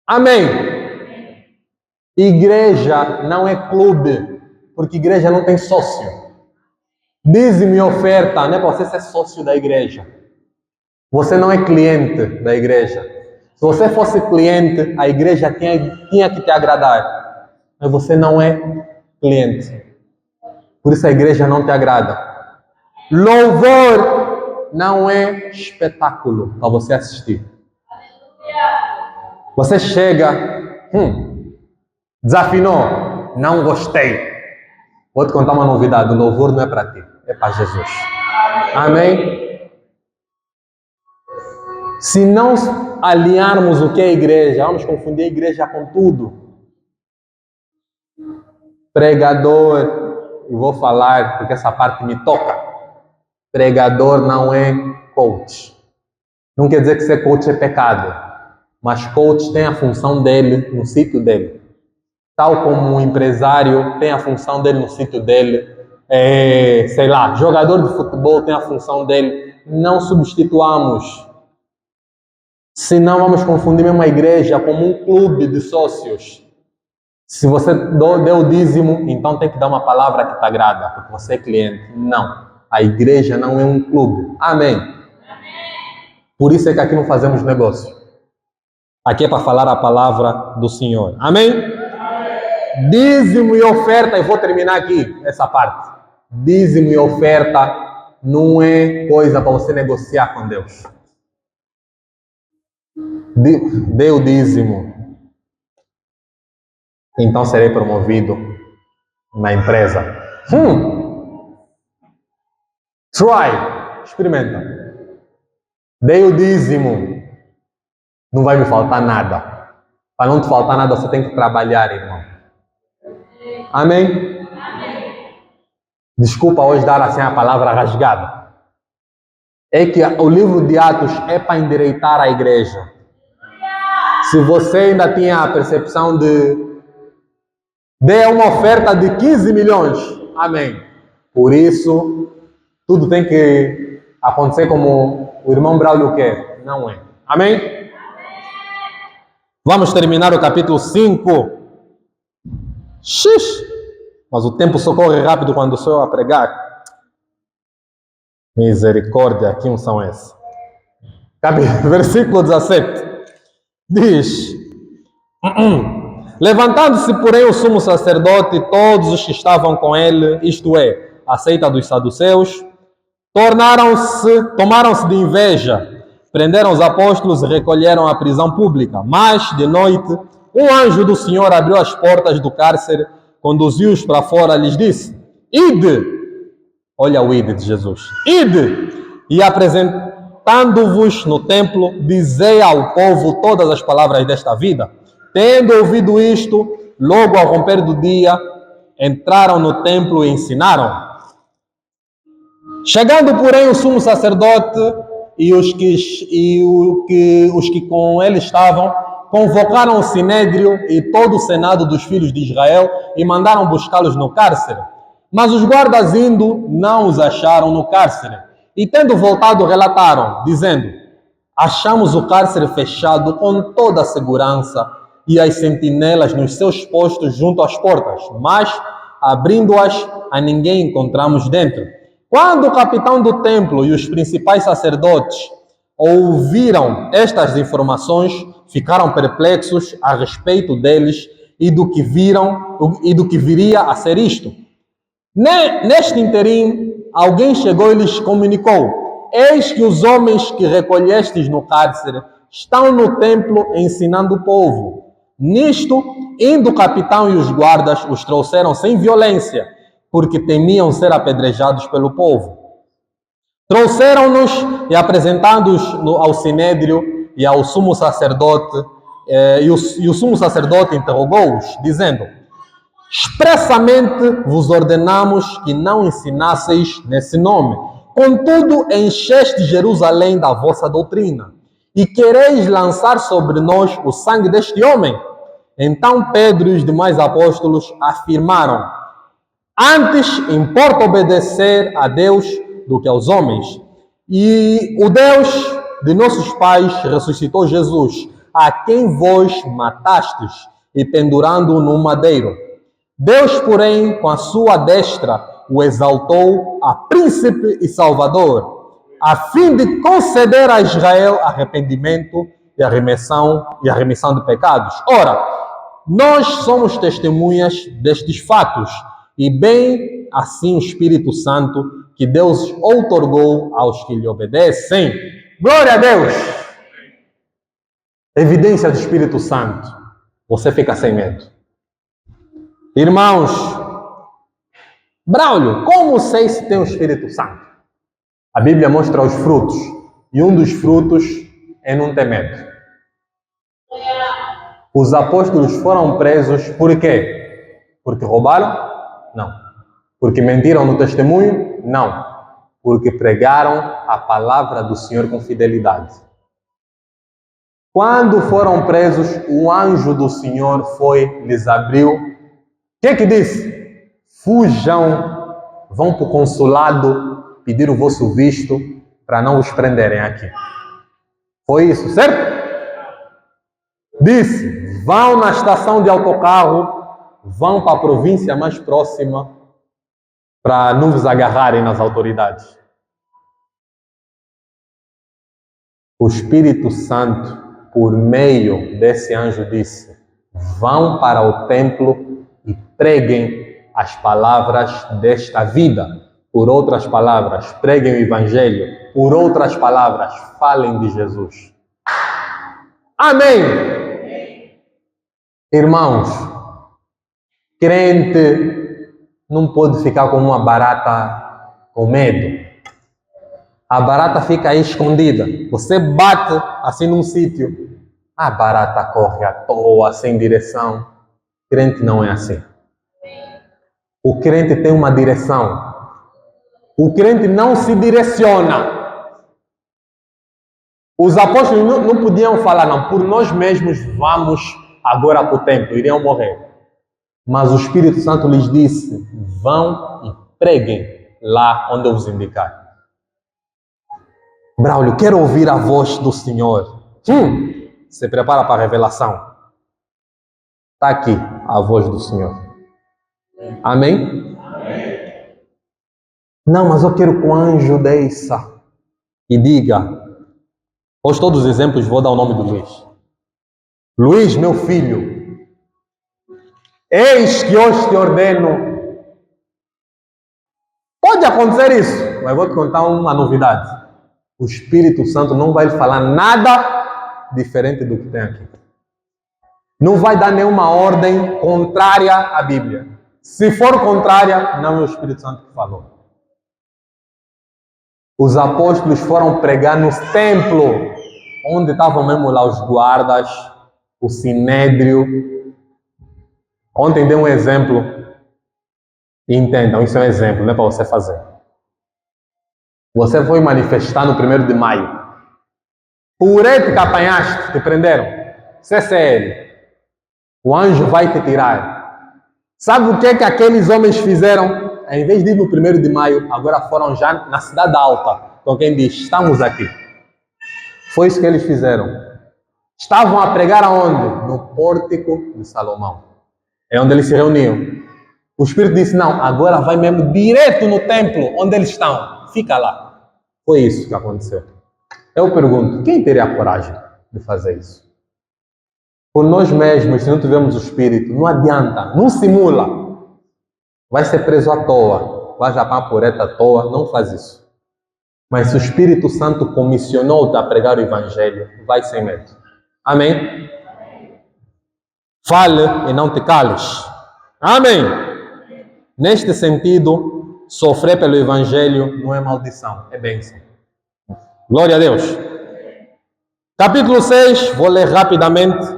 Amém. Igreja não é clube, porque igreja não tem sócio. Dízimo e oferta não é para você ser sócio da igreja. Você não é cliente da igreja. Se você fosse cliente, a igreja tinha que te agradar. Mas você não é cliente. Por isso a igreja não te agrada. Louvor não é espetáculo para você assistir. Você chega, desafinou, não gostei. Vou te contar uma novidade, o louvor não é para ti, é para Jesus. Amém? Se não alinharmos o que é igreja, vamos confundir a igreja com tudo. Pregador, eu vou falar porque essa parte me toca. Pregador não é coach. Não quer dizer que ser coach é pecado, mas coach tem a função dele no sítio dele. Tal como um empresário tem a função dele no sítio dele, jogador de futebol tem a função dele. Não substituamos. Senão vamos confundir mesmo a igreja como um clube de sócios. Se você deu o dízimo, então tem que dar uma palavra que te agrada, porque você é cliente. Não. A igreja não é um clube. Amém. Por isso é que aqui não fazemos negócio. Aqui é para falar a palavra do Senhor. Amém? Dízimo e oferta, eu vou terminar aqui essa parte. Dízimo e oferta não é coisa para você negociar com Deus. Dê o dízimo, então serei promovido na empresa. Try, experimenta. Dê o dízimo, não vai me faltar nada. Para não te faltar nada, você tem que trabalhar, irmão. Amém? Desculpa hoje dar assim a palavra rasgada. É que o livro de Atos é para endireitar a igreja. Se você ainda tinha a percepção de dê uma oferta de 15 milhões, amém. Por isso, tudo tem que acontecer como o irmão Braulio quer. Não é. Amém? Vamos terminar o capítulo 5. Mas o tempo socorre rápido quando sou eu a pregar. Misericórdia, que unção é essa? Versículo 17. Diz: levantando-se, porém, o sumo sacerdote e todos os que estavam com ele, isto é, a seita dos saduceus, tomaram-se de inveja, prenderam os apóstolos e recolheram à prisão pública. Mas, de noite, um anjo do Senhor abriu as portas do cárcere, conduziu-os para fora e lhes disse: Ide, olha o ide de Jesus, ide, e apresentando-vos no templo, dizei ao povo todas as palavras desta vida. Tendo ouvido isto, logo ao romper do dia, entraram no templo e ensinaram. Chegando, porém, o sumo sacerdote e os que com ele estavam, convocaram o sinédrio e todo o senado dos filhos de Israel e mandaram buscá-los no cárcere. Mas os guardas indo, não os acharam no cárcere. E tendo voltado, relataram, dizendo: achamos o cárcere fechado com toda a segurança e as sentinelas nos seus postos junto às portas, mas, abrindo-as, a ninguém encontramos dentro. Quando o capitão do templo e os principais sacerdotes ouviram estas informações, ficaram perplexos a respeito deles e do que viram e do que viria a ser isto. Neste interim, alguém chegou e lhes comunicou: eis que os homens que recolhestes no cárcere estão no templo ensinando o povo. Nisto, indo o capitão e os guardas, os trouxeram sem violência, porque temiam ser apedrejados pelo povo. Trouxeram-nos e apresentando-os ao sinédrio e ao sumo sacerdote, e o sumo sacerdote interrogou-os, dizendo: expressamente vos ordenamos que não ensinasseis nesse nome. Contudo, encheste Jerusalém da vossa doutrina, e quereis lançar sobre nós o sangue deste homem? Então Pedro e os demais apóstolos afirmaram: antes importa obedecer a Deus do que aos homens. E o Deus de nossos pais ressuscitou Jesus, a quem vós matastes, e pendurando-o no madeiro. Deus, porém, com a sua destra, o exaltou a príncipe e salvador, a fim de conceder a Israel arrependimento e a remissão de pecados. Ora, nós somos testemunhas destes fatos, e bem assim o Espírito Santo que Deus outorgou aos que lhe obedecem. Glória a Deus! Evidência do Espírito Santo. Você fica sem medo. Irmãos, Braulio, como sei se tem o Espírito Santo? A Bíblia mostra os frutos, e um dos frutos é não ter medo. Os apóstolos foram presos por quê? Porque roubaram? Não. Porque mentiram no testemunho? Não. Porque pregaram a palavra do Senhor com fidelidade. Quando foram presos, o anjo do Senhor lhes abriu. O que disse? Fujam, vão para o consulado pedir o vosso visto para não os prenderem aqui. Foi isso, certo? Disse, vão na estação de autocarro, vão para a província mais próxima para não vos agarrarem nas autoridades. O Espírito Santo, por meio desse anjo, disse: vão para o templo e preguem as palavras desta vida. Por outras palavras, preguem o Evangelho. Por outras palavras, falem de Jesus. Amém! Irmãos, crente não pode ficar como uma barata com medo. A barata fica aí escondida. Você bate assim num sítio, a barata corre à toa, sem direção. Crente não é assim. O crente tem uma direção. O crente não se direciona. Os apóstolos não podiam falar, não, por nós mesmos vamos agora para o templo, iriam morrer. Mas o Espírito Santo lhes disse: vão e preguem lá onde eu vos indicar. Braulio, quero ouvir a voz do Senhor. Se prepara para a revelação. Está aqui a voz do Senhor. Amém? Amém? Não, mas eu quero que o anjo desça e diga. Hoje todos os exemplos vou dar o nome do Luiz. Luiz, meu filho, eis que hoje te ordeno. Pode acontecer isso, mas eu vou te contar uma novidade. O Espírito Santo não vai lhe falar nada diferente do que tem aqui. Não vai dar nenhuma ordem contrária à Bíblia. Se for contrária, não é o Espírito Santo que falou. Os apóstolos foram pregar no templo, onde estavam mesmo lá os guardas, o sinédrio. Ontem dei um exemplo. E entendam, isso é um exemplo, não é para você fazer. Você foi manifestar no 1º de maio. Por ética apanhaste, te prenderam. CCL. O anjo vai te tirar. Sabe o que aqueles homens fizeram? Em vez de ir no 1º de maio, agora foram já na cidade alta. Então quem diz, estamos aqui. Foi isso que eles fizeram. Estavam a pregar aonde? No pórtico de Salomão. É onde eles se reuniam. O Espírito disse, não, agora vai mesmo direto no templo, onde eles estão. Fica lá. Foi isso que aconteceu. Eu pergunto, quem teria a coragem de fazer isso? Por nós mesmos, se não tivermos o Espírito, não adianta, não simula. Vai ser preso à toa, vai apanhar pureta à toa, não faz isso. Mas se o Espírito Santo comissionou-te a pregar o Evangelho, vai sem medo. Amém? Fale e não te cales. Amém? Neste sentido, sofrer pelo Evangelho não é maldição, é bênção. Glória a Deus. Capítulo 6, vou ler rapidamente.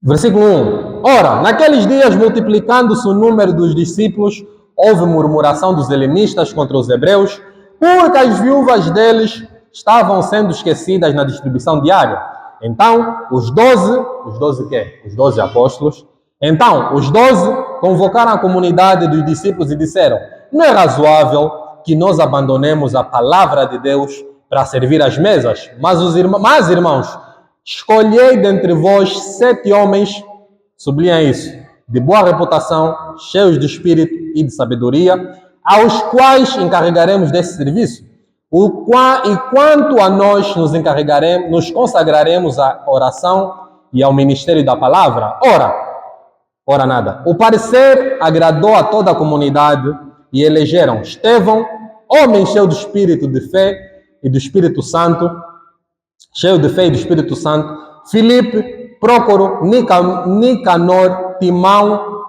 Versículo 1. Ora, naqueles dias, multiplicando-se o número dos discípulos, houve murmuração dos helenistas contra os hebreus, porque as viúvas deles estavam sendo esquecidas na distribuição diária. Então, os 12 quê? Os 12 apóstolos. Então, os 12 convocaram a comunidade dos discípulos e disseram, não é razoável que nós abandonemos a palavra de Deus para servir às mesas, mas irmãos, escolhei dentre vós 7 homens, sublinha isso, de boa reputação, cheios de espírito e de sabedoria, aos quais encarregaremos desse serviço. E quanto a nós nos consagraremos à oração e ao ministério da palavra. Ora nada. O parecer agradou a toda a comunidade e elegeram Estevão, homem cheio do espírito de fé e do Espírito Santo, Filipe, Prócoro, Nicanor, Timão,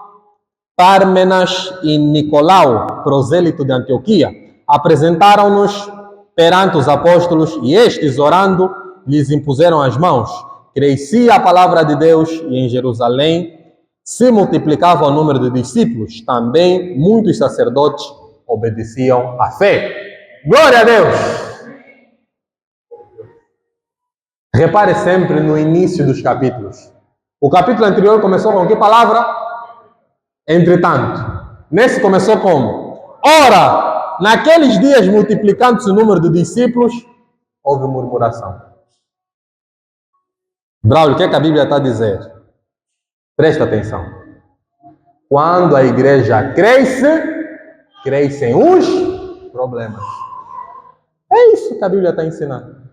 Pármenas e Nicolau, prosélito de Antioquia. Apresentaram-nos perante os apóstolos e estes, orando, lhes impuseram as mãos. Crescia a palavra de Deus e em Jerusalém se multiplicava o número de discípulos. Também muitos sacerdotes obedeciam à fé. Glória a Deus! Repare sempre no início dos capítulos. O capítulo anterior começou com que palavra? Entretanto. Nesse começou como? Ora, naqueles dias, multiplicando-se o número de discípulos, houve murmuração. Braulio, o que é que a Bíblia está a dizer? Presta atenção. Quando a igreja crescem os problemas. É isso que a Bíblia está ensinando.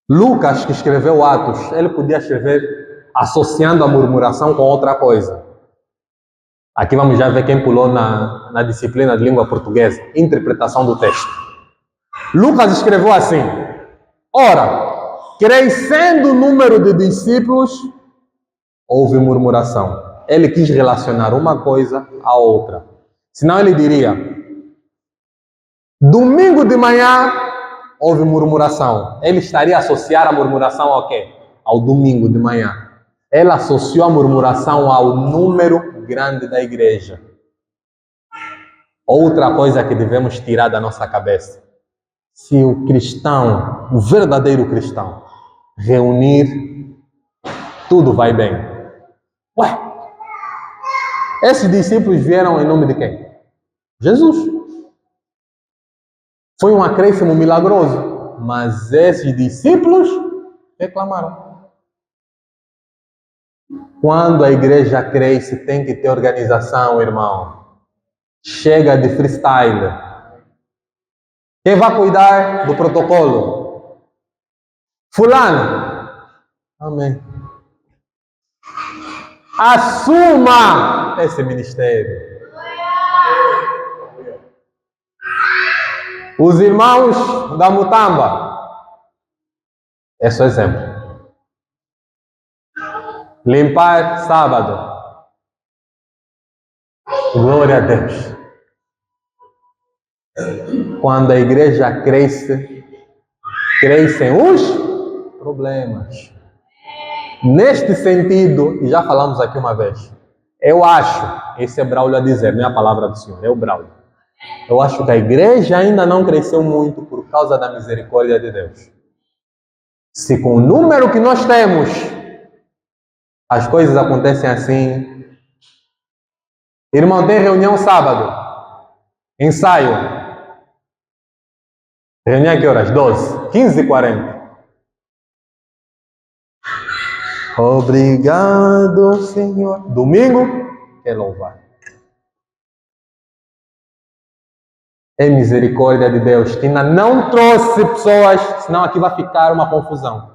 Lucas, que escreveu Atos, ele podia escrever associando a murmuração com outra coisa. Aqui vamos já ver quem pulou na disciplina de língua portuguesa, interpretação do texto. Lucas escreveu assim: ora, crescendo o número de discípulos, houve murmuração. Ele quis relacionar uma coisa à outra. Senão ele diria, domingo de manhã, houve murmuração. Ele estaria a associar a murmuração ao quê? Ao domingo de manhã. Ele associou a murmuração ao número grande da igreja. Outra coisa que devemos tirar da nossa cabeça. Se o cristão, o verdadeiro cristão, reunir, tudo vai bem. Ué, esses discípulos vieram em nome de quem? Jesus. Foi um acréscimo milagroso, mas esses discípulos reclamaram. Quando a igreja cresce, tem que ter organização, irmão. Chega de freestyle. Quem vai cuidar do protocolo? Fulano. Amém. Assuma esse ministério. Os irmãos da Mutamba. É só exemplo. Limpar sábado. Glória a Deus. Quando a igreja crescem os problemas. Neste sentido, e já falamos aqui uma vez, eu acho, esse é Braulio a dizer, não é a palavra do Senhor, é o Braulio. Eu acho que a igreja ainda não cresceu muito por causa da misericórdia de Deus. Se com o número que nós temos, as coisas acontecem assim. Irmão, tem reunião sábado. Ensaio. Reunião a que horas? 12. 15h40. Obrigado, Senhor. Domingo, quer louvar. É misericórdia de Deus que ainda não trouxe pessoas, senão aqui vai ficar uma confusão.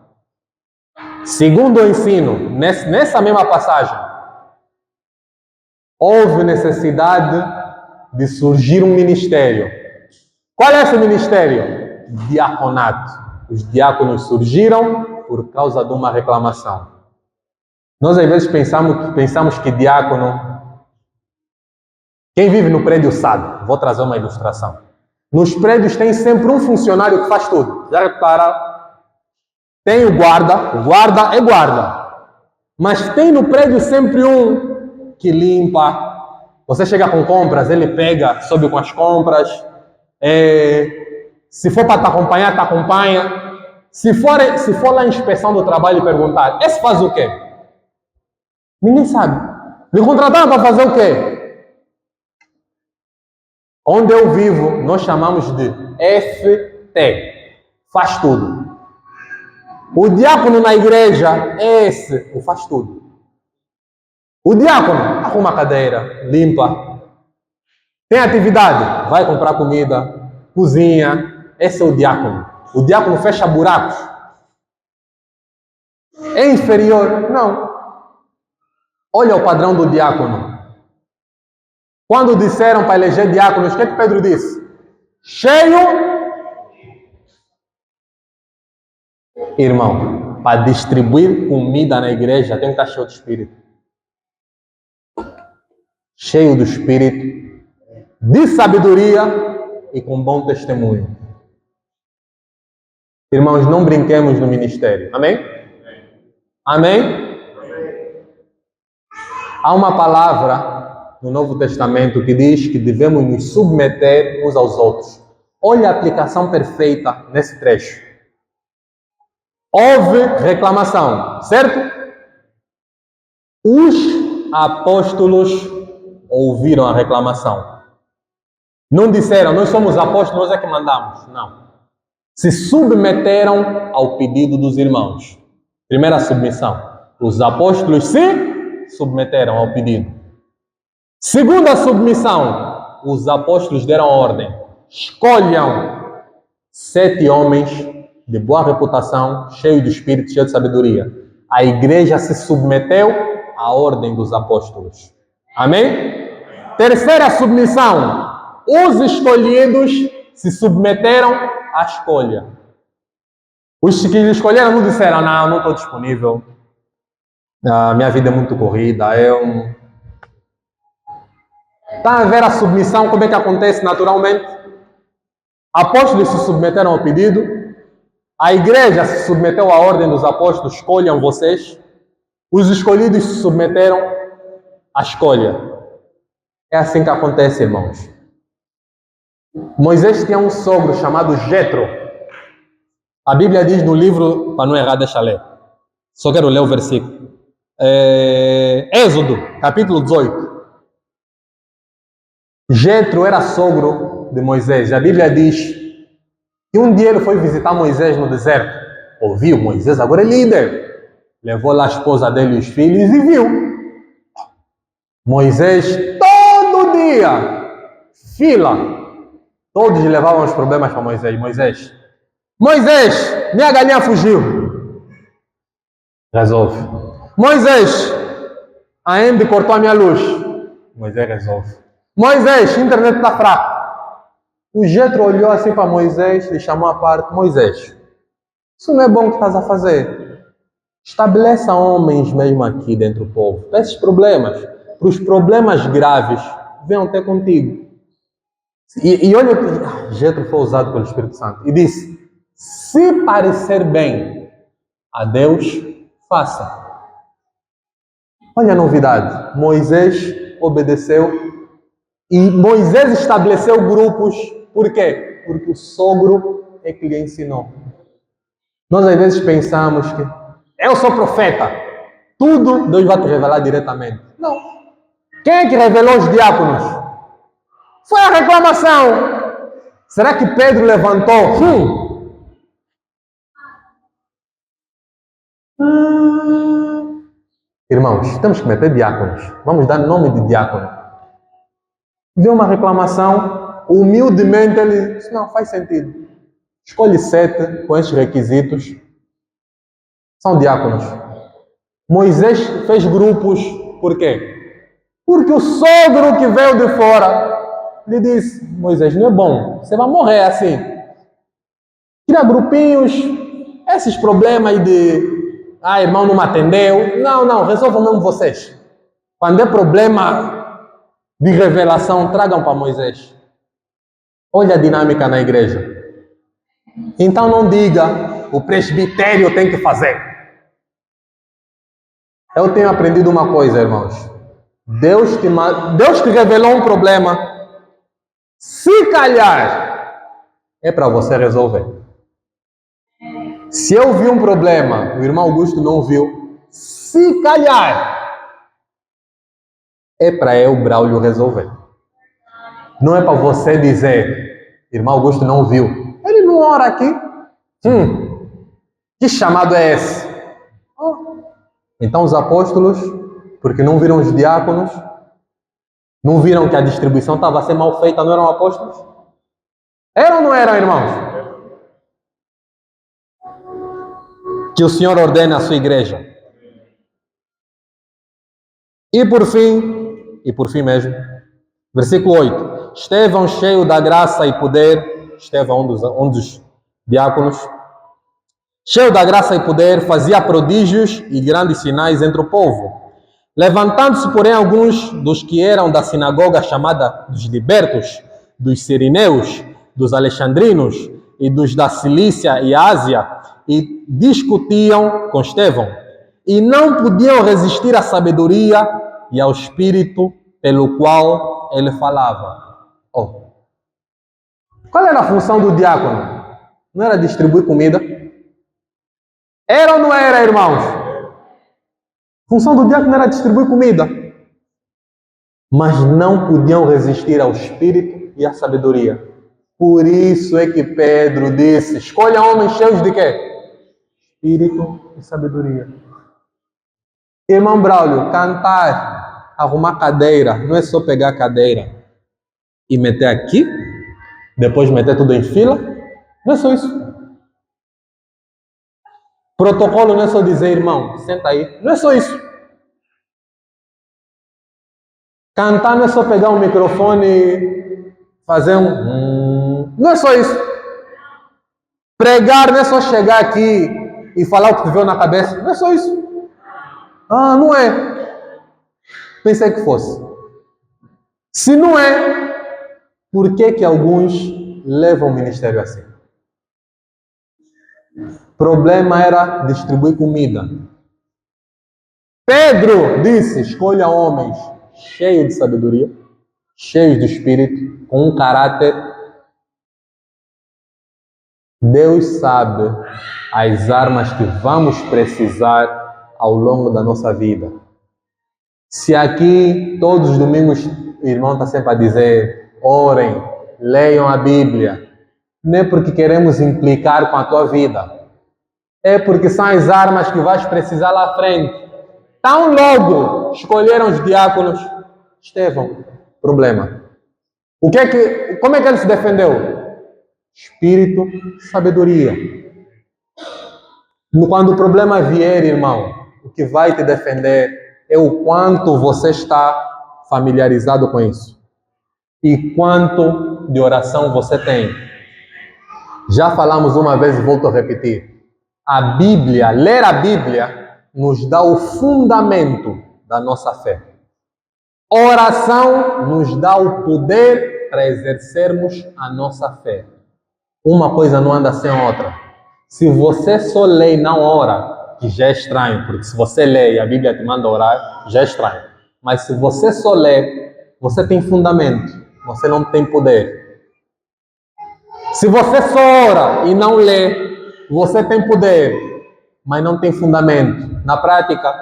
Segundo o ensino, nessa mesma passagem, houve necessidade de surgir um ministério. Qual é esse ministério? Diaconato. Os diáconos surgiram por causa de uma reclamação. Nós às vezes pensamos que diácono... Quem vive no prédio sabe. Vou trazer uma ilustração. Nos prédios tem sempre um funcionário que faz tudo. Já repara? Tem o guarda é guarda. Mas tem no prédio sempre um que limpa. Você chega com compras, ele pega, sobe com as compras. Se for para te acompanha. Se for lá em inspeção do trabalho e perguntar, esse faz o quê? Ninguém sabe. Me contrataram para fazer o quê? Onde eu vivo, nós chamamos de FT. Faz tudo. O diácono na igreja é esse, o faz tudo. O diácono arruma a cadeira, limpa. Tem atividade, vai comprar comida, cozinha. Esse é o diácono. O diácono fecha buracos. É inferior? Não. Olha o padrão do diácono. Quando disseram para eleger diáconos, o que Pedro disse? Cheio. Irmão, para distribuir comida na igreja tem que estar cheio do Espírito. Cheio do Espírito, de sabedoria e com bom testemunho. Irmãos, não brinquemos no ministério. Amém? Amém? Há uma palavra no Novo Testamento que diz que devemos nos submeter uns aos outros. Olha a aplicação perfeita nesse trecho. Houve reclamação, certo? Os apóstolos ouviram a reclamação. Não disseram, nós somos apóstolos, nós é que mandamos. Não. Se submeteram ao pedido dos irmãos. Primeira submissão. Os apóstolos se submeteram ao pedido. Segunda submissão. Os apóstolos deram ordem. Escolham 7 homens de boa reputação, cheios de espírito, cheios de sabedoria. A igreja se submeteu à ordem dos apóstolos. Amém? Terceira submissão. Os escolhidos se submeteram à escolha. Os que escolheram não disseram, não estou disponível. Minha vida é muito corrida. Está a ver a submissão, como é que acontece naturalmente? Apóstolos se submeteram ao pedido. A igreja se submeteu à ordem dos apóstolos, escolham vocês. Os escolhidos se submeteram à escolha. É assim que acontece, irmãos. Moisés tinha um sogro chamado Jetro. A Bíblia diz no livro, para não errar, deixa ler. Só quero ler o versículo. Êxodo, capítulo 18. Jetro era sogro de Moisés. A Bíblia diz que um dia ele foi visitar Moisés no deserto. Ouviu, Moisés agora é líder. Levou lá a esposa dele e os filhos e viu. Moisés, todo dia, fila. Todos levavam os problemas para Moisés. Moisés, minha galinha fugiu. Resolve. Moisés, a Andy cortou a minha luz. Moisés resolve. Moisés, a internet está fraca. O Jetro olhou assim para Moisés e chamou à parte. Moisés, isso não é bom o que estás a fazer. Estabeleça homens mesmo aqui dentro do povo. Para esses problemas, para os problemas graves, venham ter contigo. E olha que Jetro foi usado pelo Espírito Santo. E disse, se parecer bem a Deus, faça. Olha a novidade. Moisés obedeceu e Moisés estabeleceu grupos. Por quê? Porque o sogro é que lhe ensinou. Nós às vezes pensamos que eu sou profeta. Tudo Deus vai te revelar diretamente. Não. Quem é que revelou os diáconos? Foi a reclamação. Será que Pedro levantou? Irmãos, temos que meter diáconos. Vamos dar nome de diácono. Deu uma reclamação. Humildemente ele disse, não, faz sentido. Escolhe 7 com esses requisitos. São diáconos. Moisés fez grupos. Por quê? Porque o sogro que veio de fora lhe disse, Moisés, não é bom, você vai morrer assim. Cria grupinhos, esses problemas aí de, irmão não me atendeu. Não, resolvam mesmo vocês. Quando é problema de revelação, tragam para Moisés. Olha a dinâmica na igreja. Então não diga, o presbitério tem que fazer. Eu tenho aprendido uma coisa, irmãos. Deus te revelou um problema. Se calhar, é para você resolver. Se eu vi um problema, o irmão Augusto não viu. Se calhar, é para eu, Braulio, resolver. Não é para você dizer, irmão Augusto não viu. Ele não ora aqui. Que chamado é esse? Então os apóstolos, porque não viram os diáconos, não viram que a distribuição estava a ser mal feita, não eram apóstolos? Eram ou não eram, irmãos? Que o Senhor ordene a sua igreja. E por fim mesmo, versículo 8. Estevão, cheio da graça e poder, Estevão, um dos diáconos, cheio da graça e poder, fazia prodígios e grandes sinais entre o povo. Levantando-se, porém, alguns dos que eram da sinagoga chamada dos libertos, dos sirineus, dos alexandrinos e dos da Cilícia e Ásia, e discutiam com Estevão, e não podiam resistir à sabedoria e ao espírito pelo qual ele falava. Qual era a função do diácono? Não era distribuir comida? Era ou não era, irmãos? A função do diácono era distribuir comida. Mas não podiam resistir ao espírito e à sabedoria. Por isso é que Pedro disse, escolha homens cheios de quê? Espírito e sabedoria. Irmão Braulio, cantar, arrumar cadeira, não é só pegar a cadeira e meter aqui, depois meter tudo em fila. Não é só isso. Protocolo não é só dizer, irmão, senta aí. Não é só isso. Cantar não é só pegar um microfone e fazer Não é só isso. Pregar não é só chegar aqui e falar o que te veio na cabeça. Não é só isso. Não é. Pensei que fosse. Se não é, por que alguns levam o ministério assim? O problema era distribuir comida. Pedro disse, escolha homens cheios de sabedoria, cheios de espírito, com um caráter. Deus sabe as armas que vamos precisar ao longo da nossa vida. Se aqui todos os domingos o irmão está sempre a dizer, orem, leiam a Bíblia, não é porque queremos implicar com a tua vida, é porque são as armas que vais precisar lá à frente. Tão logo escolheram os diáconos, Estevão, problema. Como é que ele se defendeu? Espírito, sabedoria. Quando o problema vier, irmão, o que vai te defender é o quanto você está familiarizado com isso e quanto de oração você tem. Já falamos uma vez e volto a repetir. A Bíblia, ler a Bíblia, nos dá o fundamento da nossa fé. Oração nos dá o poder para exercermos a nossa fé. Uma coisa não anda sem outra. Se você só lê e não ora, que já é estranho, porque se você lê e a Bíblia te manda orar, já é estranho. Mas se você só lê, você tem fundamento, você não tem poder. Se você só ora e não lê, você tem poder, mas não tem fundamento. Na prática,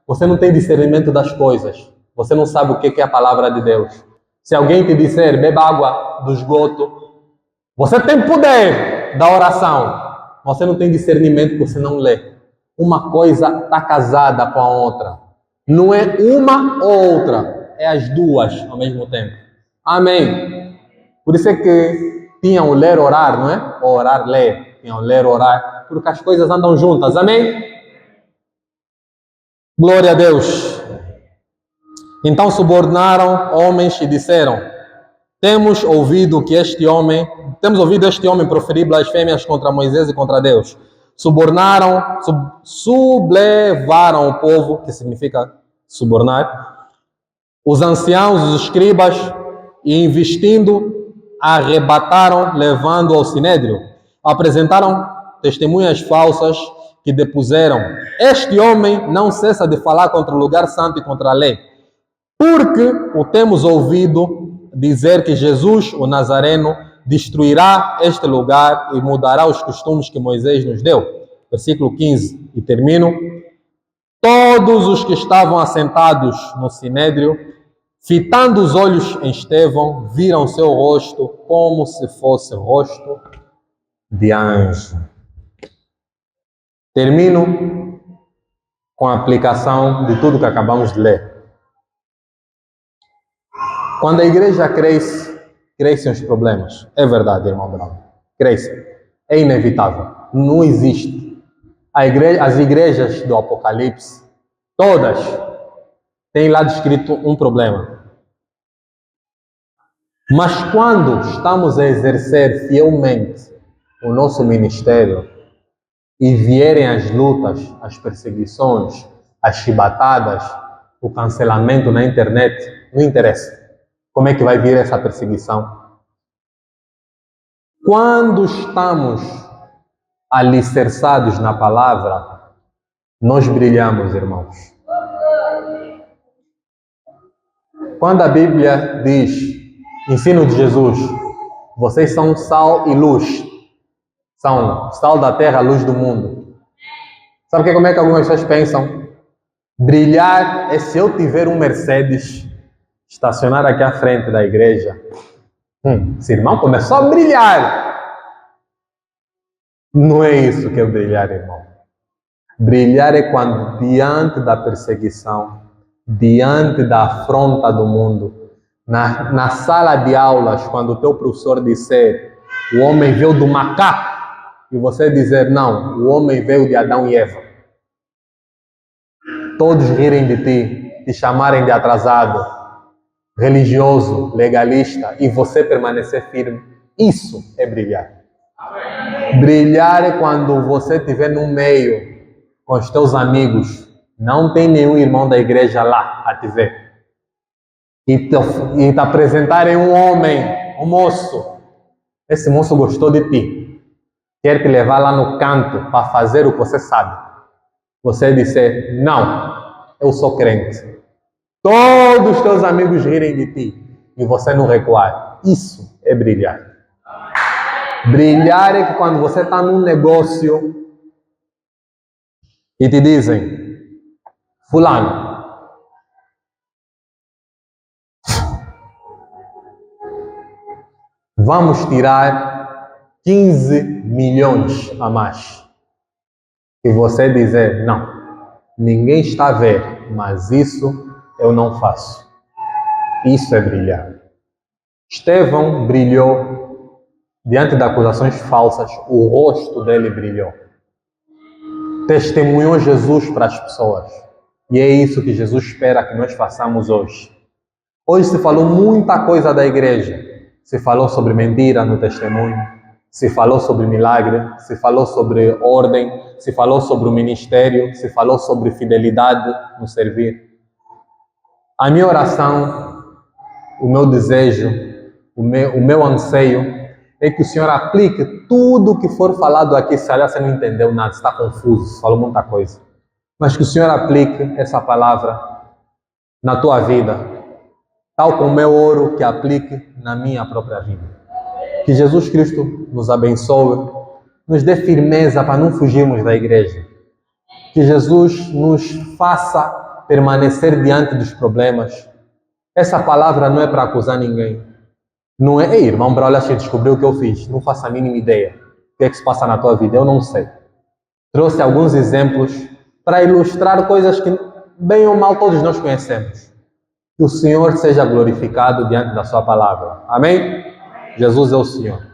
você não tem discernimento das coisas. Você não sabe o que é a palavra de Deus. Se alguém te disser, beba água do esgoto, você tem poder da oração. Você não tem discernimento porque você não lê. Uma coisa está casada com a outra. Não é uma ou outra, é as duas ao mesmo tempo. Amém. Por isso é que tinham o ler, orar, não é? Orar, ler. Tinham o ler, orar, porque as coisas andam juntas. Amém? Glória a Deus. Então subornaram homens e disseram: temos ouvido este homem proferir blasfêmias contra Moisés e contra Deus. Subornaram, sublevaram o povo, que significa subornar, os anciãos, os escribas, e investindo, arrebataram, levando ao sinédrio. Apresentaram testemunhas falsas que depuseram: este homem não cessa de falar contra o lugar santo e contra a lei, porque o temos ouvido dizer que Jesus, o Nazareno, destruirá este lugar e mudará os costumes que Moisés nos deu. Versículo 15, e termino. Todos os que estavam assentados no sinédrio, fitando os olhos em Estevão, viram seu rosto como se fosse rosto de anjo. Termino com a aplicação de tudo que acabamos de ler. Quando a igreja cresce, crescem os problemas. É verdade, irmão Brown. Cresce. É inevitável. Não existe. As igrejas do Apocalipse, todas, têm lá descrito um problema. Mas quando estamos a exercer fielmente o nosso ministério e vierem as lutas, as perseguições, as chibatadas, o cancelamento na internet, não interessa. Como é que vai vir essa perseguição? Quando estamos alicerçados na palavra, nós brilhamos, irmãos. Quando a Bíblia diz, ensino de Jesus, vocês são sal e luz. São sal da terra, luz do mundo. Sabe como é que algumas pessoas pensam? Brilhar é se eu tiver um Mercedes estacionar aqui à frente da igreja. Esse irmão começou a brilhar. Não é isso que é brilhar, irmão. Brilhar é quando, diante da perseguição, diante da afronta do mundo, na sala de aulas, quando o teu professor disser, o homem veio do macaco, e você dizer, não, o homem veio de Adão e Eva. Todos rirem de ti, te chamarem de atrasado, religioso, legalista, e você permanecer firme. Isso é brilhar. Brilhar é quando você estiver no meio com os teus amigos, não tem nenhum irmão da igreja lá a te ver, e te apresentarem um homem, um moço. Esse moço gostou de ti, quer te levar lá no canto para fazer o que você sabe. Você disser, não, eu sou crente. Todos os teus amigos rirem de ti e você não recuar. Isso é brilhar. Brilhar é que quando você está num negócio e te dizem, fulano, vamos tirar 15 milhões a mais. E você dizer, não, ninguém está a ver, mas isso eu não faço. Isso é brilhar. Estevão brilhou diante de acusações falsas, o rosto dele brilhou. Testemunhou Jesus para as pessoas. E é isso que Jesus espera que nós façamos hoje. Hoje se falou muita coisa da igreja. Se falou sobre mentira no testemunho. Se falou sobre milagre, se falou sobre ordem, se falou sobre o ministério, se falou sobre fidelidade no servir. A minha oração, o meu desejo, o meu anseio é que o Senhor aplique tudo o que for falado aqui. Se aliás você não entendeu nada, está confuso, falou muita coisa. Mas que o Senhor aplique essa palavra na tua vida, tal como eu oro que aplique na minha própria vida. Que Jesus Cristo nos abençoe, nos dê firmeza para não fugirmos da igreja. Que Jesus nos faça permanecer diante dos problemas. Essa palavra não é para acusar ninguém. Não é, ei irmão, olha, você descobriu o que eu fiz. Não faço a mínima ideia. O que é que se passa na tua vida? Eu não sei. Trouxe alguns exemplos para ilustrar coisas que, bem ou mal, todos nós conhecemos. Que o Senhor seja glorificado diante da sua palavra. Amém? Jesus é o Senhor.